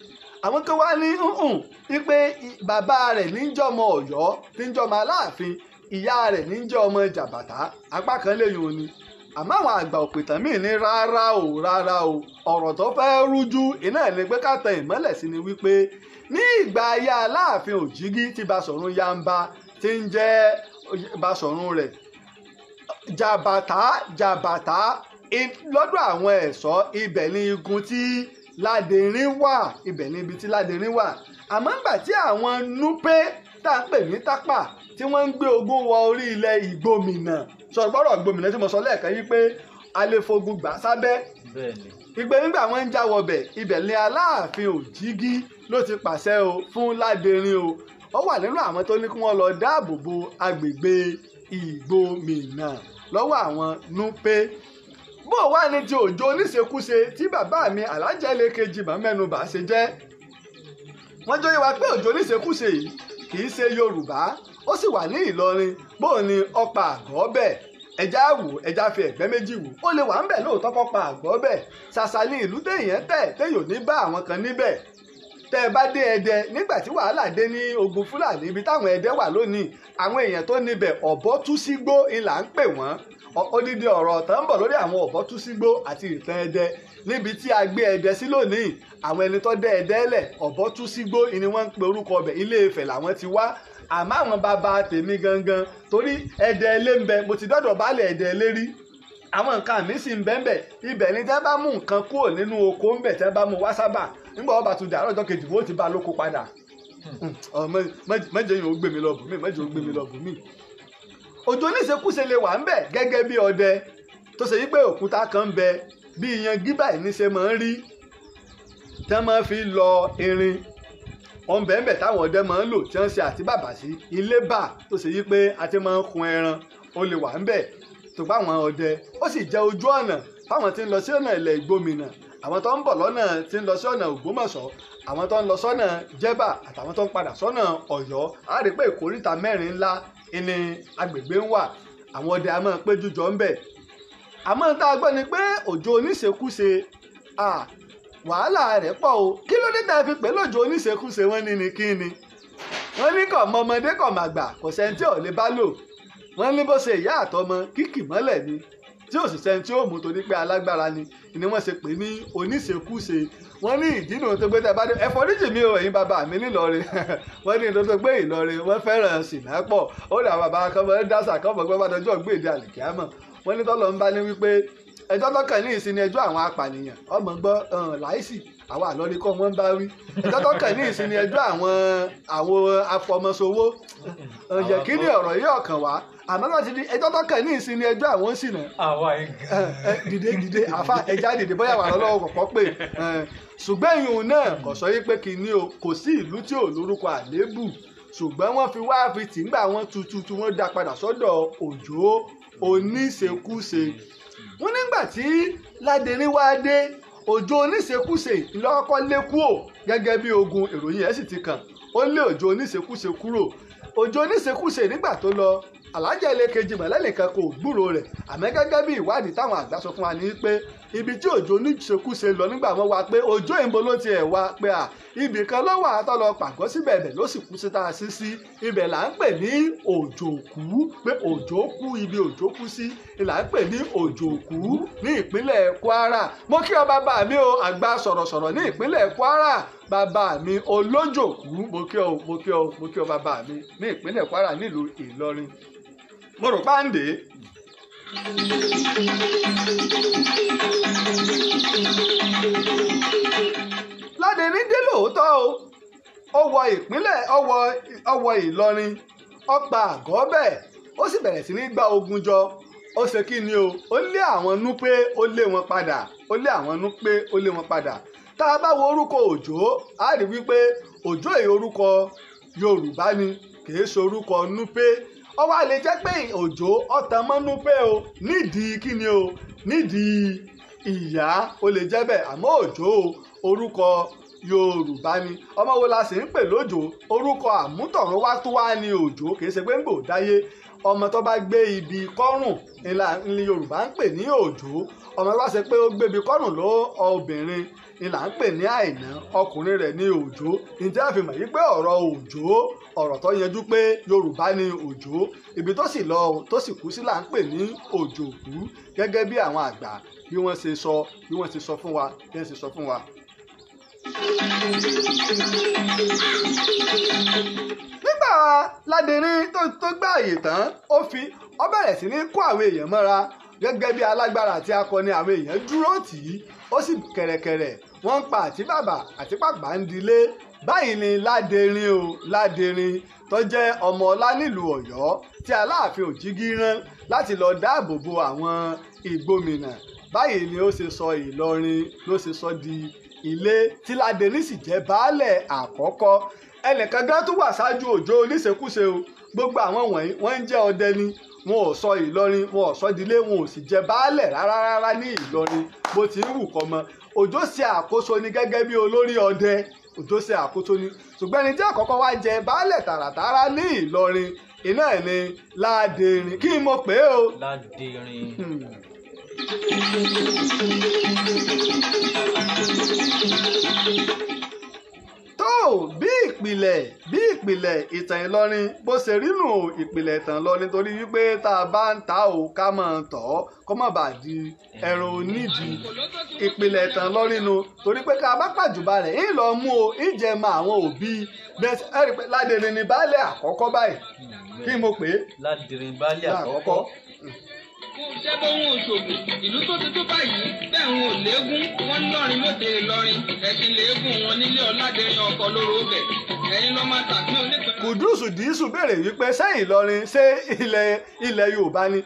àwọn kan wá ní wípé bàbá rẹ̀ níjọ́mọ Ọ̀yọ́ níjọ́mọ Aláàfin ìyá rẹ̀ níjọ́mọ Jàbàtà apá kan lẹ́yìn òní àmọ́ àwọn àgbà òpìtàn míì ní rárá o ọ̀rọ̀ tó fẹ́ rújú iná ní pé ká tan ìmọ́lẹ̀ sí ni wípé ní ìgbà ayé Aláàfin Òjìgí tí Basọ̀run Yánbá ti ń jẹ́ Basọ̀run rẹ̀ jàbàtà lọ́dọ̀ àwọn ẹ̀ṣọ́ ibẹ̀ ní igun tí Ládẹ̀rín wà ibẹ̀ níbi tí Ládẹ̀rín wà àmọ́ ńgbà tí àwọn Núpé tá à ń pè ní Tápà tí wọ́n ń gbé ogun wọ orí ilẹ̀ Ìgbòmìnà sọ̀rọ̀gbọ́rọ̀ Ìgbòmìnà tí mo sọ lẹ́ẹ̀kan yìí pé a lè fogun gbà sábẹ́ ìgbẹ́ nígbà wọ́n ń já wọbẹ̀ ibẹ̀ ní Aláàfin Òjìgí ló ti pàṣẹ o fún Ládẹ̀rín o ó wà nínú àwọn tó ní kí wọ́n lọ dáàbò bo agbègbè Ìgbòmìnà lọ́wọ́ àwọn Núpé bó wà ní ti Òjó Oníṣekúṣe tí bàbá mi Alhaji Ẹlẹ́kejì bá mẹ́nubà ṣe jẹ́ wọ́n jọ yé wa pé Òjó Oníṣekúṣe yìí kì í ṣe Yorùbá ó sì wà ní Ìlọrin bó ní ọ̀pá àgọ́ bẹ́ẹ̀ ẹja wò ẹja fi ẹ̀gbẹ́ méjì wò ó lè wà ń bẹ̀ lóòótọ́ kọ́ pa àgọ́ bẹ́ẹ̀ ṣàṣà ní ìlú téèyàn téèyàn ní bá àwọn kan níbẹ̀ tẹ́ ẹ bá dé Ẹdẹ nígbà tí wàhálà dé ní ogun Fúlàní ibi táwọn Ẹdẹ wà lónìí àwọn èèyàn tó níbẹ̀ Ọ̀bọ̀túsígbó ìlà ń pè wọ́n odidi ọ̀rọ̀ tó ń bọ̀ lórí àwọn Ọ̀bọ̀túsígbó àti ìtàn Ẹdẹ níbi tí a gbé Ẹdẹ sí lónìí àwọn ẹni tó dẹ Ẹdẹ lẹ̀ Ọ̀bọ̀túsígbó ni wọ́n ń pe orúkọ ọbẹ̀ Ilé Ifẹ̀ làwọn ti wá àmọ́ àwọn bàbá tèmi gangan torí Ẹdẹ ilé ń bẹ mo ti dọ́dọ̀ baálẹ̀ Ẹdẹ ilé rí àwọn nǹkan mi sì ń bẹ́ẹ̀ ibẹ̀ ni tẹ́ bá mú nǹkan kúrò nínú oko ń bẹ̀ tẹ́ bá mú wá sábà nígbà wọ́n bá tún dàrọ́ ọjọ́ kejì wọ́n ti bá lóko padà mẹ́jọ yìí ó gbé mi lọ bù mí mẹ́jọ ó gbé mi lọ bù mí. Òjó Oníṣekúṣe lè wà ń bẹ̀ gẹ́gẹ́ bí ọdẹ tó ṣe yí pé òkúta kan ń bẹ bí iyan gíbà ìníṣe máa ń rí tẹ́ máa fi lọ irin ọ̀nbẹ̀ẹ́nbẹ̀ táwọn ọdẹ máa ń lò tí wọ́n ṣe àti bàbà sí ilé bà tó ṣe yí pé a ti máa ń kun ẹran ó lè wà ń bẹ̀ tó bá àwọn ọdẹ ó sì jẹ́ ojú ọ̀nà fáwọn tí ń lọ sí ọ̀nà ilẹ̀ Ìgbòmìnà àwọn tó ń bọ̀ lọ́nà tí ń lọ sí ọ̀nà Ògbómọ̀ṣọ́ àwọn tó ń lọ sọ́nà Jẹ́bà àtàwọn tó ń padà sọ́nà Ọ̀yọ́ á rí pé ìkóríta mẹ́rin ńlá ní agbègbè ń wà àwọn ọdẹ a máa péjú jọ ń bẹ̀ àmọ́ tá a gbọ́ ni pé Òjó Oníṣekúṣe wàhálà rẹ̀ pọ̀ o kí ló dé tá a fi pè lójó Oníṣekúṣe wọ́n ní kí ni wọ́n ní kọ̀ mọ ọmọdé kọ̀ màgbà kò sẹ́ni tí ò lè bá lò wọ́n ní bó ṣe ìyá àtọmọ kíkì mọ́lẹ̀ ni tí ò sì sẹ́ni tí ó mú torí pé alágbára ni wọ́n ṣe pè ní Oníṣekúṣe wọ́n ní ìdínà tó gbé tẹ́ bá dé ẹ̀fọ́ríjì mi ò ẹ̀yin bàbá mi nílọrin wọ́n ní ìdótó gbé Ìlọrin wọ́n fẹ́ràn sìnà pọ̀ ó dà bàbá kọ́mọ dásà kọ́mọ gbọ́ bá dọjọ́ gbèdé àlìkíámọ̀ wọ́n ní tọ́lọ́ ń bá ní wípé ẹjọ́ tọ́kàn ní ìsinmi ẹjọ́ àwọn apànìyàn ọmọ gbọ́ láìsí àwọn àlọ́rí kọ́ wọ́n bá wí ẹjọ́ tọ́kàn ní ìsinmi ẹjọ́ àwọn afọmọsowó yẹ kí ni ọ̀rọ̀ yìí ọ̀kàn wá àmọ́ láti di ẹjọ́ tọ́kàn ní ìsinmi ẹjọ́ àwọn ń sìnà dìde àfa ẹja dìde bóyá wà lọ́wọ́ kọ̀ọ̀kan pé ṣùgbọ́n ìhun náà kò sọ yí pé kí ni o kò sí ìlú tí ò lórúkọ àléébù ṣùgbọ́n wọ́n fi wá fi tì ńgbà wọn tuntun wọ́n dá padà sọ́dọ̀ Òjó Oníṣekúṣe wọ́n nígbà tí Ládẹ̀rín wá dé Òjó Oníṣekúṣe lọ́kọ́ lé kúò gẹ́gẹ́ bí ogun ìròyìn ẹ̀ sì ti kàn ó lé Òjó Oníṣekúṣe kúrò Òjó Oníṣekúṣe nígbà tó lọ Alhaji Ẹlẹ́kejì mọ̀lẹ́nìkan kò gbúròó rẹ̀ àmọ́ gẹ́gẹ́ bí ìwádìí táwọn àgbà sọ fún wa ní pé ibi tí Òjó Oníṣekúṣe lọ nígbà wọn wá pé Òjó ìbò ló tiẹ̀ wá pé ibì kan ló wà tó lọ pàgọ́ síbẹ̀ ibẹ̀ ló sì kú síta sí ibẹ̀ là ń pè ní Òjòkú pé Òjó kú ibi Òjó kú sí là ń pè ní Òjòkú ní ìpínlẹ̀ Kwara mo kí ọ bàbá mi o àgbà sọ̀rọ̀sọ̀rọ̀ ní ìpínlẹ̀ Kwara bàbá mi Olójòkú mo kí ọ bàbá mi ní ìpínlẹ̀ Kwara nílùú Ìlọrin mo rò páǹdé. Ládẹ̀rín dé lóòótọ́ o ó wọ ìpínlẹ̀ ọwọ́ Ìlọrin ó pa àgọ́ bẹ́ẹ̀ ó sì bẹ̀rẹ̀ sí ní gba ogun jọ ó ṣe kí ni o ó lé àwọn Núpé ó lé wọn padà tá a bá wo orúkọ Òjó á rí wípé Òjó èyí orúkọ Yorùbá ni kì í ṣe orúkọ Núpé ó wá lè jẹ́ pé Òjó ọ̀tàn mọ́ Núpé o nídìí kí ni o nídìí ìyá ó lè jẹ́ bẹ́ẹ̀ àmọ́ Òjó orúkọ Yorùbá ni. ọmọ wo la sì ń pè lójó? orúkọ àmútọ̀run wá tó wá ní òjó, kì í ṣe pé ń gbò dáyé. ọmọ tó bá gbé ibi kọ́rùn ní Yorùbá ń pè ní òjó. ọmọ tó bá ṣe pé ó gbé ibi kọ́rùn ló obìnrin ni là ń pè ní àìná, ọkùnrin rẹ̀ ní òjó. ǹjẹ́ a fi mọ̀ yí pé ọ̀rọ̀ òjó ọ̀rọ̀ tó yanjú pé Yorùbá ní òjó, ibi tó sì lọ tó sì kú sí là ń pè ní òjòkú, gẹ́gẹ́ bí àwọn àgbà bí wọ́n ṣe sọ fún wa. nígbà Ládẹrin tó gbá àyè tán ó bẹ̀rẹ̀ sí ní kó àwọn èèyàn mọ́ra gẹ́gẹ́ bí alágbára àti akọni. àwọn èèyàn dúró tì í, ó sì kẹ̀rẹ̀kẹ̀rẹ̀ wọ́n ń pa Àtíbàbà, Àtípàpà ń dilé. báyìí ni Ládẹrin tó jẹ́ ọmọ ọlá nílùú Ọ̀yọ́ tí Aláàfin Òjìgí rán láti lọ dáàbò bo àwọn ìgbòmìnà. báyìí ni ó ṣe sọ Ìlọrin ló ṣe sọ di ilé tí Ládẹrin sì jẹ́ baálẹ̀ àkọ́kọ́. ẹnìkan gan tó wà ṣáájú Òjó oníṣekúṣe o. gbogbo àwọn wọ̀nyí wọ́n ń jẹ́ ọdẹ ni. wọn ò sọ Ìlọrin, wọn ò sọ dilé, wọn ò sì jẹ baálẹ̀ rárá ní Ìlọrin bó ti ń wù kọ́ mọ. Òjó ṣe àkóso ni gẹ́gẹ́ bí olórí ọdẹ. Òjó ṣe àkóso ni, ṣùgbọ́n ẹni tí àkọ́kọ́ wá jẹ baálẹ̀ tààràtàrà ní Ìlọrin iná ẹ̀ ni Ládẹrin. kí mo pè é o? Ládẹrin. tó bí ìpìlẹ̀ ìtàn Ìlọrin bó ṣe rí nù ìpìlẹ̀ ìtàn Ìlọrin, torí wípé tá a bá ń ta ò ká máa tọ̀ ọ́ kó má bàa di ẹran onídìí. ìpìlẹ̀ ìtàn Ìlọrin nu, torí pé ká bá pàjùbà rẹ̀ ń lọ mú o ìjẹmọ àwọn òbí bẹ́ẹ̀ ẹ̀rí pé Ládẹrin ni baálẹ̀ àkọ́kọ́ báyìí. kí mo pè é? Ládẹrin baálẹ̀ àkọ́kọ́. ṣé bó wọn òṣogbo ìlú tó ti tó báyìí bẹ́ẹ̀ wọn ò léegun wọn ń lọrin lóde Ìlọrin ẹ̀sìn léegun wọn nílé Ọládẹrin ọkọ̀ lóró bẹ̀ ẹ̀yin lọ́ máa tàbí onípẹ̀lú. Kùdùsù Dìísù béèrè wípé sẹ́yìn Ìlọrin ṣé ilẹ̀ Yorùbá ni?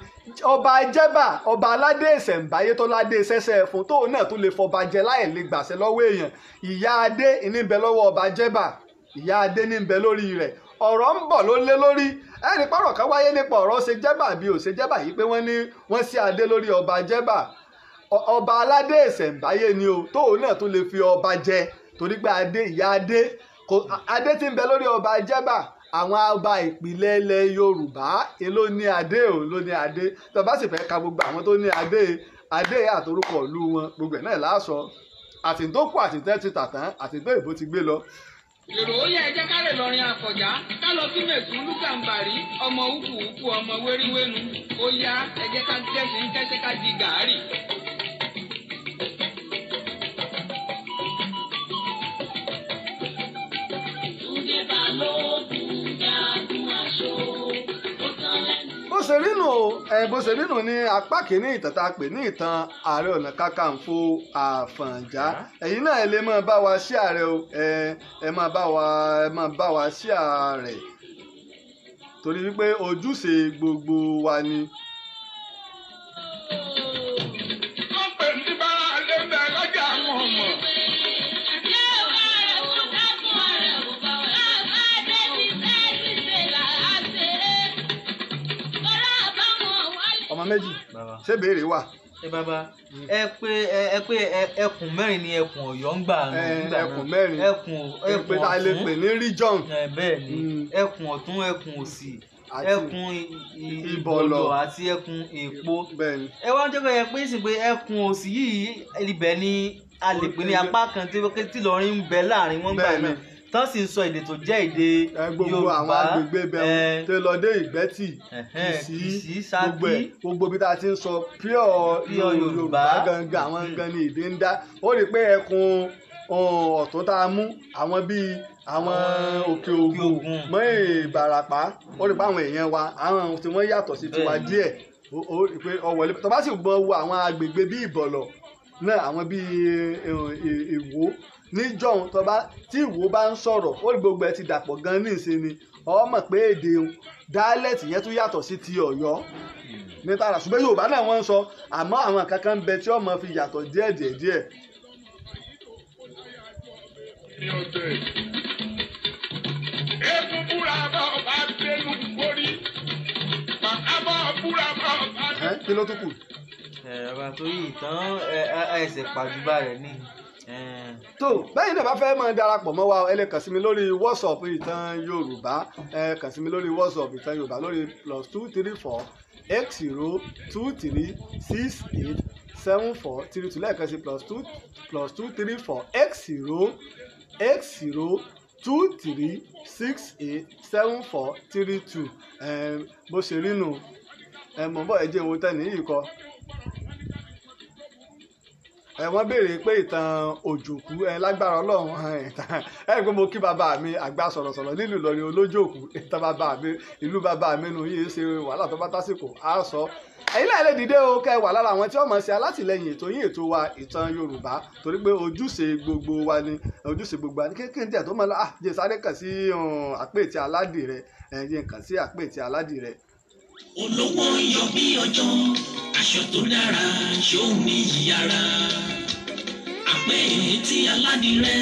ọba Jẹ́bà, ọba aládé ìṣẹ̀ǹbáyé tó ládé sẹ́sẹ́ fún tóun náà tún lè fọba jẹ láì lè gbàṣẹ lọ́wọ́ èèyàn. ìyá adé ní bẹ lọ́wọ́ ọba Jẹ́bà, ìyá adé ní bẹ lórí rẹ̀. ọ̀rọ̀ ń bọ̀ ló lé lórí. ẹnì pọ̀rọ̀ kan wáyé nípa ọ̀rọ̀ ṣe Jẹ́bà bí ò ṣe Jẹ́bà yìí pé wọ́n sí adé lórí ọba Jẹ́bà. ọba aládé ìṣẹ̀ǹbáyé ni o tóun náà tún lè fi ọba jẹ, torí pé ìyá adé tí ń bẹ lórí ọba Jẹ́bà. àwọn ọba ìpìlẹ̀ ilẹ̀ Yorùbá ló ní adé o, ló ní adé. tó bá sì fẹ́ ka gbogbo àwọn tó ní adé àtorúkọ ìlú wọn gbogbo ẹ̀ náà láàsọ. àtìntó kù àtìntẹ́ ti tàtán àtìntó ìbò ti gbé lọ. èrò ó yẹ ẹjẹ ká lè lọrin Àfọ̀njá ká lọ sí mẹsùn lùkàǹbàrí ọmọ ukù ọmọ wéríwénu ó yá ẹjẹ ká gẹ̀ẹ́sì ń kẹ́sẹ́ ká di gàárì. bó ṣe rí nù ní apá kìíní ìtàn tá a pè ní ìtàn Ààrẹ Ọ̀nà Kakanfò Àfọ̀njá. ẹ̀yin náà lè máa bá wa ṣí ààrẹ o, ẹ máa bá wa ṣí ààrẹ torí wípé ojúṣe gbogbo wa ni. wọ́n pè ní bára lé bẹ́ẹ̀ lọ́jà àwọn ọmọ. ọmọ méjì ṣé béèrè wà. bàbá ẹ pé ẹkùn mẹ́rin ni ẹkùn Ọ̀yọ́ ń gbà náà. ẹkùn mẹ́rin ẹkùn ọ̀tún tá a lè pè ní region. bẹ́ẹ̀ ni ẹkùn ọ̀tún, ẹkùn òsì, ẹkùn ìbọ̀lọ̀ àti ẹkùn èpo. ẹ wá ń jẹ́ pé ẹ pé sì pé ẹkùn òsì yìí ibẹ̀ ni a lè pè ní apá kan tí Ìlọrin ń bẹ láàrin wọn gbà náà tán sì ń sọ èdè tó jẹ́ èdè Yorùbá. gbogbo àwọn agbègbè bẹ̀rù tó lọ dé Ìgbẹ́tì, Ìsí, gbogbo bí tá a ti ń sọ pure Yorùbá gangan àwọn gan ni èdè ń dá. ó rí i pé ẹkùn ọ̀tún tá a mú àwọn bíi àwọn Òkè Ògùn mọ́ Ìbàràpá, ó rí i pé àwọn èèyàn wa àwọn tí wọ́n yàtọ̀ sí tiwa díẹ̀. ó rí i pé ọwọ́lé tó bá sì gbọ́n wo àwọn agbègbè bíi Ìbọ̀lọ̀ náà, àwọn bíi Ìwó níjọ́un tí Ìwó bá ń sọ̀rọ̀ ó rí gbogbo ẹ ti dàpọ̀ gan ní ìsinmi. ó mọ̀ pé èdè dialect yẹn tún yàtọ̀ sí ti Ọ̀yọ́ ní tààrà, ṣùgbọ́n Yorùbá náà wọ́n ń sọ, àmọ́ àwọn kankan ń bẹ tí ó mọ̀ fi yàtọ̀ díẹ̀. eégún búra bá ọba dénú borí bàbá bá búra bá ọba. kí ló tún kù? bàbá torí ìtàn ẹsẹ̀ pàjùbà rẹ̀ ní tó bẹ́ẹ̀ náà bá fẹ́ máa darapọ̀ mọ́ wa ẹ lè kàn sí mi lórí WhatsApp Ìtàn Yorùbá kàn sí mi lórí WhatsApp Ìtàn Yorùbá lórí +234 8023 68 7432 lẹ́ẹ̀kan sí +234 8023 68 7432 bó ṣe rí nù mọ̀ bọ́ ẹ jẹ́ owó tẹ́ nìyí kọ́. Wọ́n béèrè pé ìtàn Òjòkú lágbára Ọlọ́run pé mo kí bàbá mi àgbà sọ̀rọ̀sọ̀rọ̀ nílùú Ìlọrin Olójòkú ìtàn bàbá mi ìlú bàbá mi nù yìí ṣe wàhálà tó bá tásìkò á sọ. Ẹ̀yin náà lè dìde o kẹ́ wà lára àwọn tí wọ́n máa ṣe alátìlẹyìn ètò yín ètò wa Ìtàn Yorùbá torí pé ojúṣe gbogbo wa ni kékeré díẹ̀ tó máa lọ jẹ́ sáré kàn sí àpèétí aládìrẹ jẹ́ kàn sí àpèétí aládìrẹ. Olówó yọ bí ọjọ́ aṣọ tó dára ṣóun ní yàrá àpèétí aládìrẹ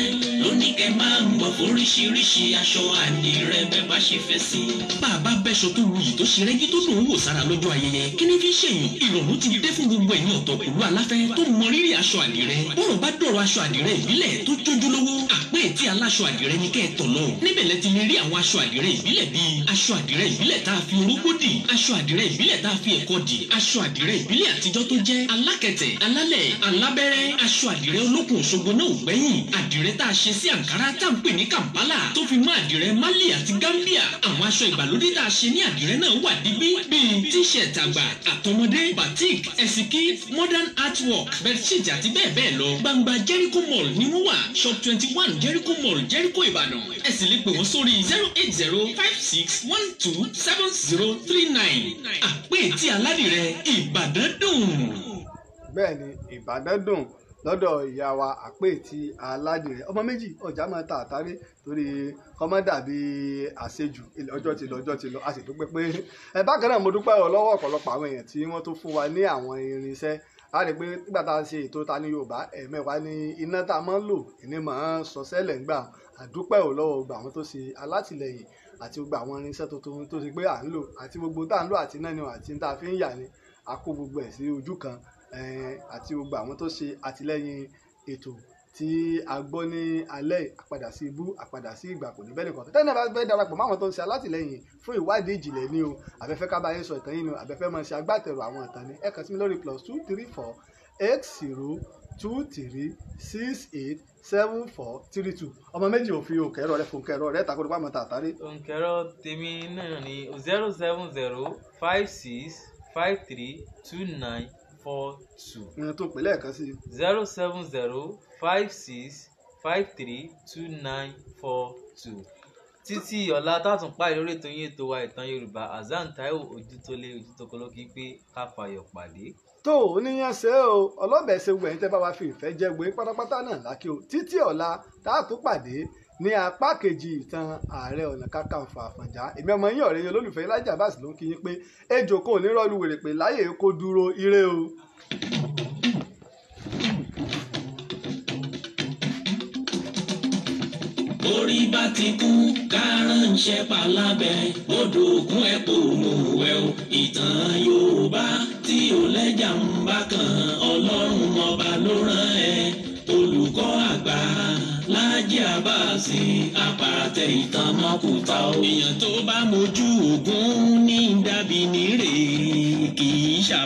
lóní kẹ máa ń bọ̀ fóríṣiríṣi aṣọ àdìrẹ bẹ́ẹ̀ bá ṣe fẹ́ sí. bàbá bẹ́ṣọ tó wuyì tó ṣe rẹ́gí tó dùn ún wò sára lọ́jọ́ ayẹyẹ kí ni fi ṣèyàn ìrọ̀rùn ti dé fún gbogbo ẹ̀yin ọ̀tọ̀ pẹ̀lú aláfẹ́ tó mọ rírì aṣọ àdìrẹ bọ́rọ̀ bá dọ̀rọ̀ aṣọ àdìrẹ ìbílẹ̀ tó jójúlówó àpèétí aláṣọ àdìrẹ ní kẹ́ẹ̀tọ̀ lọ níbẹ̀ lẹ ti lè rí àwọn aṣọ àdìrẹ ìbílẹ̀ bíi aṣọ àdìrẹ ìbílẹ̀ tá a fi orógbó dì aṣọ àdìrẹ ìbílẹ̀ tá a fi ẹ̀kọ́ dì aṣọ àdìrẹ ìbílẹ̀ àtijọ́ tó jẹ́ alákẹ̀tẹ̀ alálẹ̀ alábẹ́rẹ́ aṣọ àdìrẹ olókùn Òṣogbo náà ò gbẹ́yìn àdìrẹ tá a ṣe sí Àǹkárá tá à ń pè ní Kampala tó fi mọ́ àdìrẹ Mali àti Gambia àwọn aṣọ ìgbàlódé tá a ṣe ní àdìrẹ náà wà dígbí bíi t-shirt àgbà àtọmọdé batik ẹ̀sìnkí modern artwork bedsheet àti bẹ́ẹ̀ bẹ́ẹ̀ lọ gbangba Jericho Mall ni wọ́n wà shop 21 Jericho Mall Jericho Ìbàdàn ẹ sì lè pè wọ́n sórí 08056127039 àpèétí aládìrẹ Ìbàdàn dùn. Bẹ́ẹ̀ ni Ìbàdàn dùn lọ́dọ̀ ìyá wa àpèétí aládìrẹ ọmọ méjì ọjà máa ta àtàrí torí kọ́mọ́dà bíi àṣejù ọjọ́ ti lọ a sì dúpẹ́ pé bákan náà mo dúpẹ́ lọ́wọ́ ọ̀pọ̀lọpọ̀ àwọn èèyàn tí wọ́n tó fún wa ní àwọn irinṣẹ́ a rí pé nígbà tá a ṣe ètò Ta Ni Yorùbá ẹ̀mẹ́wàá ní iná tá a máa ń lò ìní máa ń sọ sẹ́lẹ̀ ńgbà àdúpẹ́ lọ́wọ́ gbà àwọn tó ṣe alátìlẹyìn àti gbogbo àwọn irinṣẹ́ tuntun tó ṣe pé à ń lò àti gbogbo tá à ń lò àti náà ni àti tá a fi ń yà ni a kó gbogbo ẹ̀ sí ojú kan àti gbogbo àwọn tó ṣe àtìlẹ́yìn ètò tí a gbọ́ ní alẹ́ àpadà sí ibú àpadà sí ìgbà kò ní bẹ́ẹ̀ nìkan tẹ́lẹ̀ bá fẹ́ darapọ̀ máwọn tó ń ṣe alátìlẹ́yìn fún ìwádìí ìjìnlẹ̀ ní o àbẹ́fẹ́ ká bá yín sọ ìtàn yín ni o àbẹ́fẹ́ máa ṣe agbátẹrù àwọn ìtàn ni ẹ kàn sí mi lórí +234 8023 68 7432 ọmọ méjì ò fi òǹkẹ́rọ rẹ fòǹkẹ́rọ rẹ takò nípa àmọ́ta àtàrí. òǹkẹ́rọ tèmi náà ni 07056532942. tó pè lẹ́ẹ̀kan sí. 07056532942. títí ọ̀la tátùn páì lórí ètò yín ètò wa Ìtàn Yorùbá Hasan Taiwo Ojútólé Ojútókòló kí pé ká fayọ̀ pàdé. tó o níyàn ṣe o ọlọ́bẹ̀ ṣe gbẹ̀yìn tẹ́ bá wá fi ìfẹ́ jẹ́ gbé pátápátá náà lákì o títí ọ̀la tátùn pàdé ní apá kejì ìtàn Ààrẹ Ọ̀nà Kakanfò Àfọ̀njá èmi ọmọ yín ọ̀rẹ́ yín olólùfẹ́ Lájí Abbas ló ń kí yín pé ejò kò ní rọ́ọ̀lù wèrè pé láyè kó dúró ire o. orí bá ti kú kárànṣẹ́ palábẹ́ odò òkun ẹ̀ kò mú wẹ̀ o Ìtàn Yorùbá tí ò lẹ́jà ń bá kan Ọlọ́run ọba ló rán ẹ olùkọ́ àgbà Lájí Abbas apàtẹ ìtàn mọ́kúta o. èèyàn tó bá mojú ogun ní dàbí nírè kì í ṣàmọ́.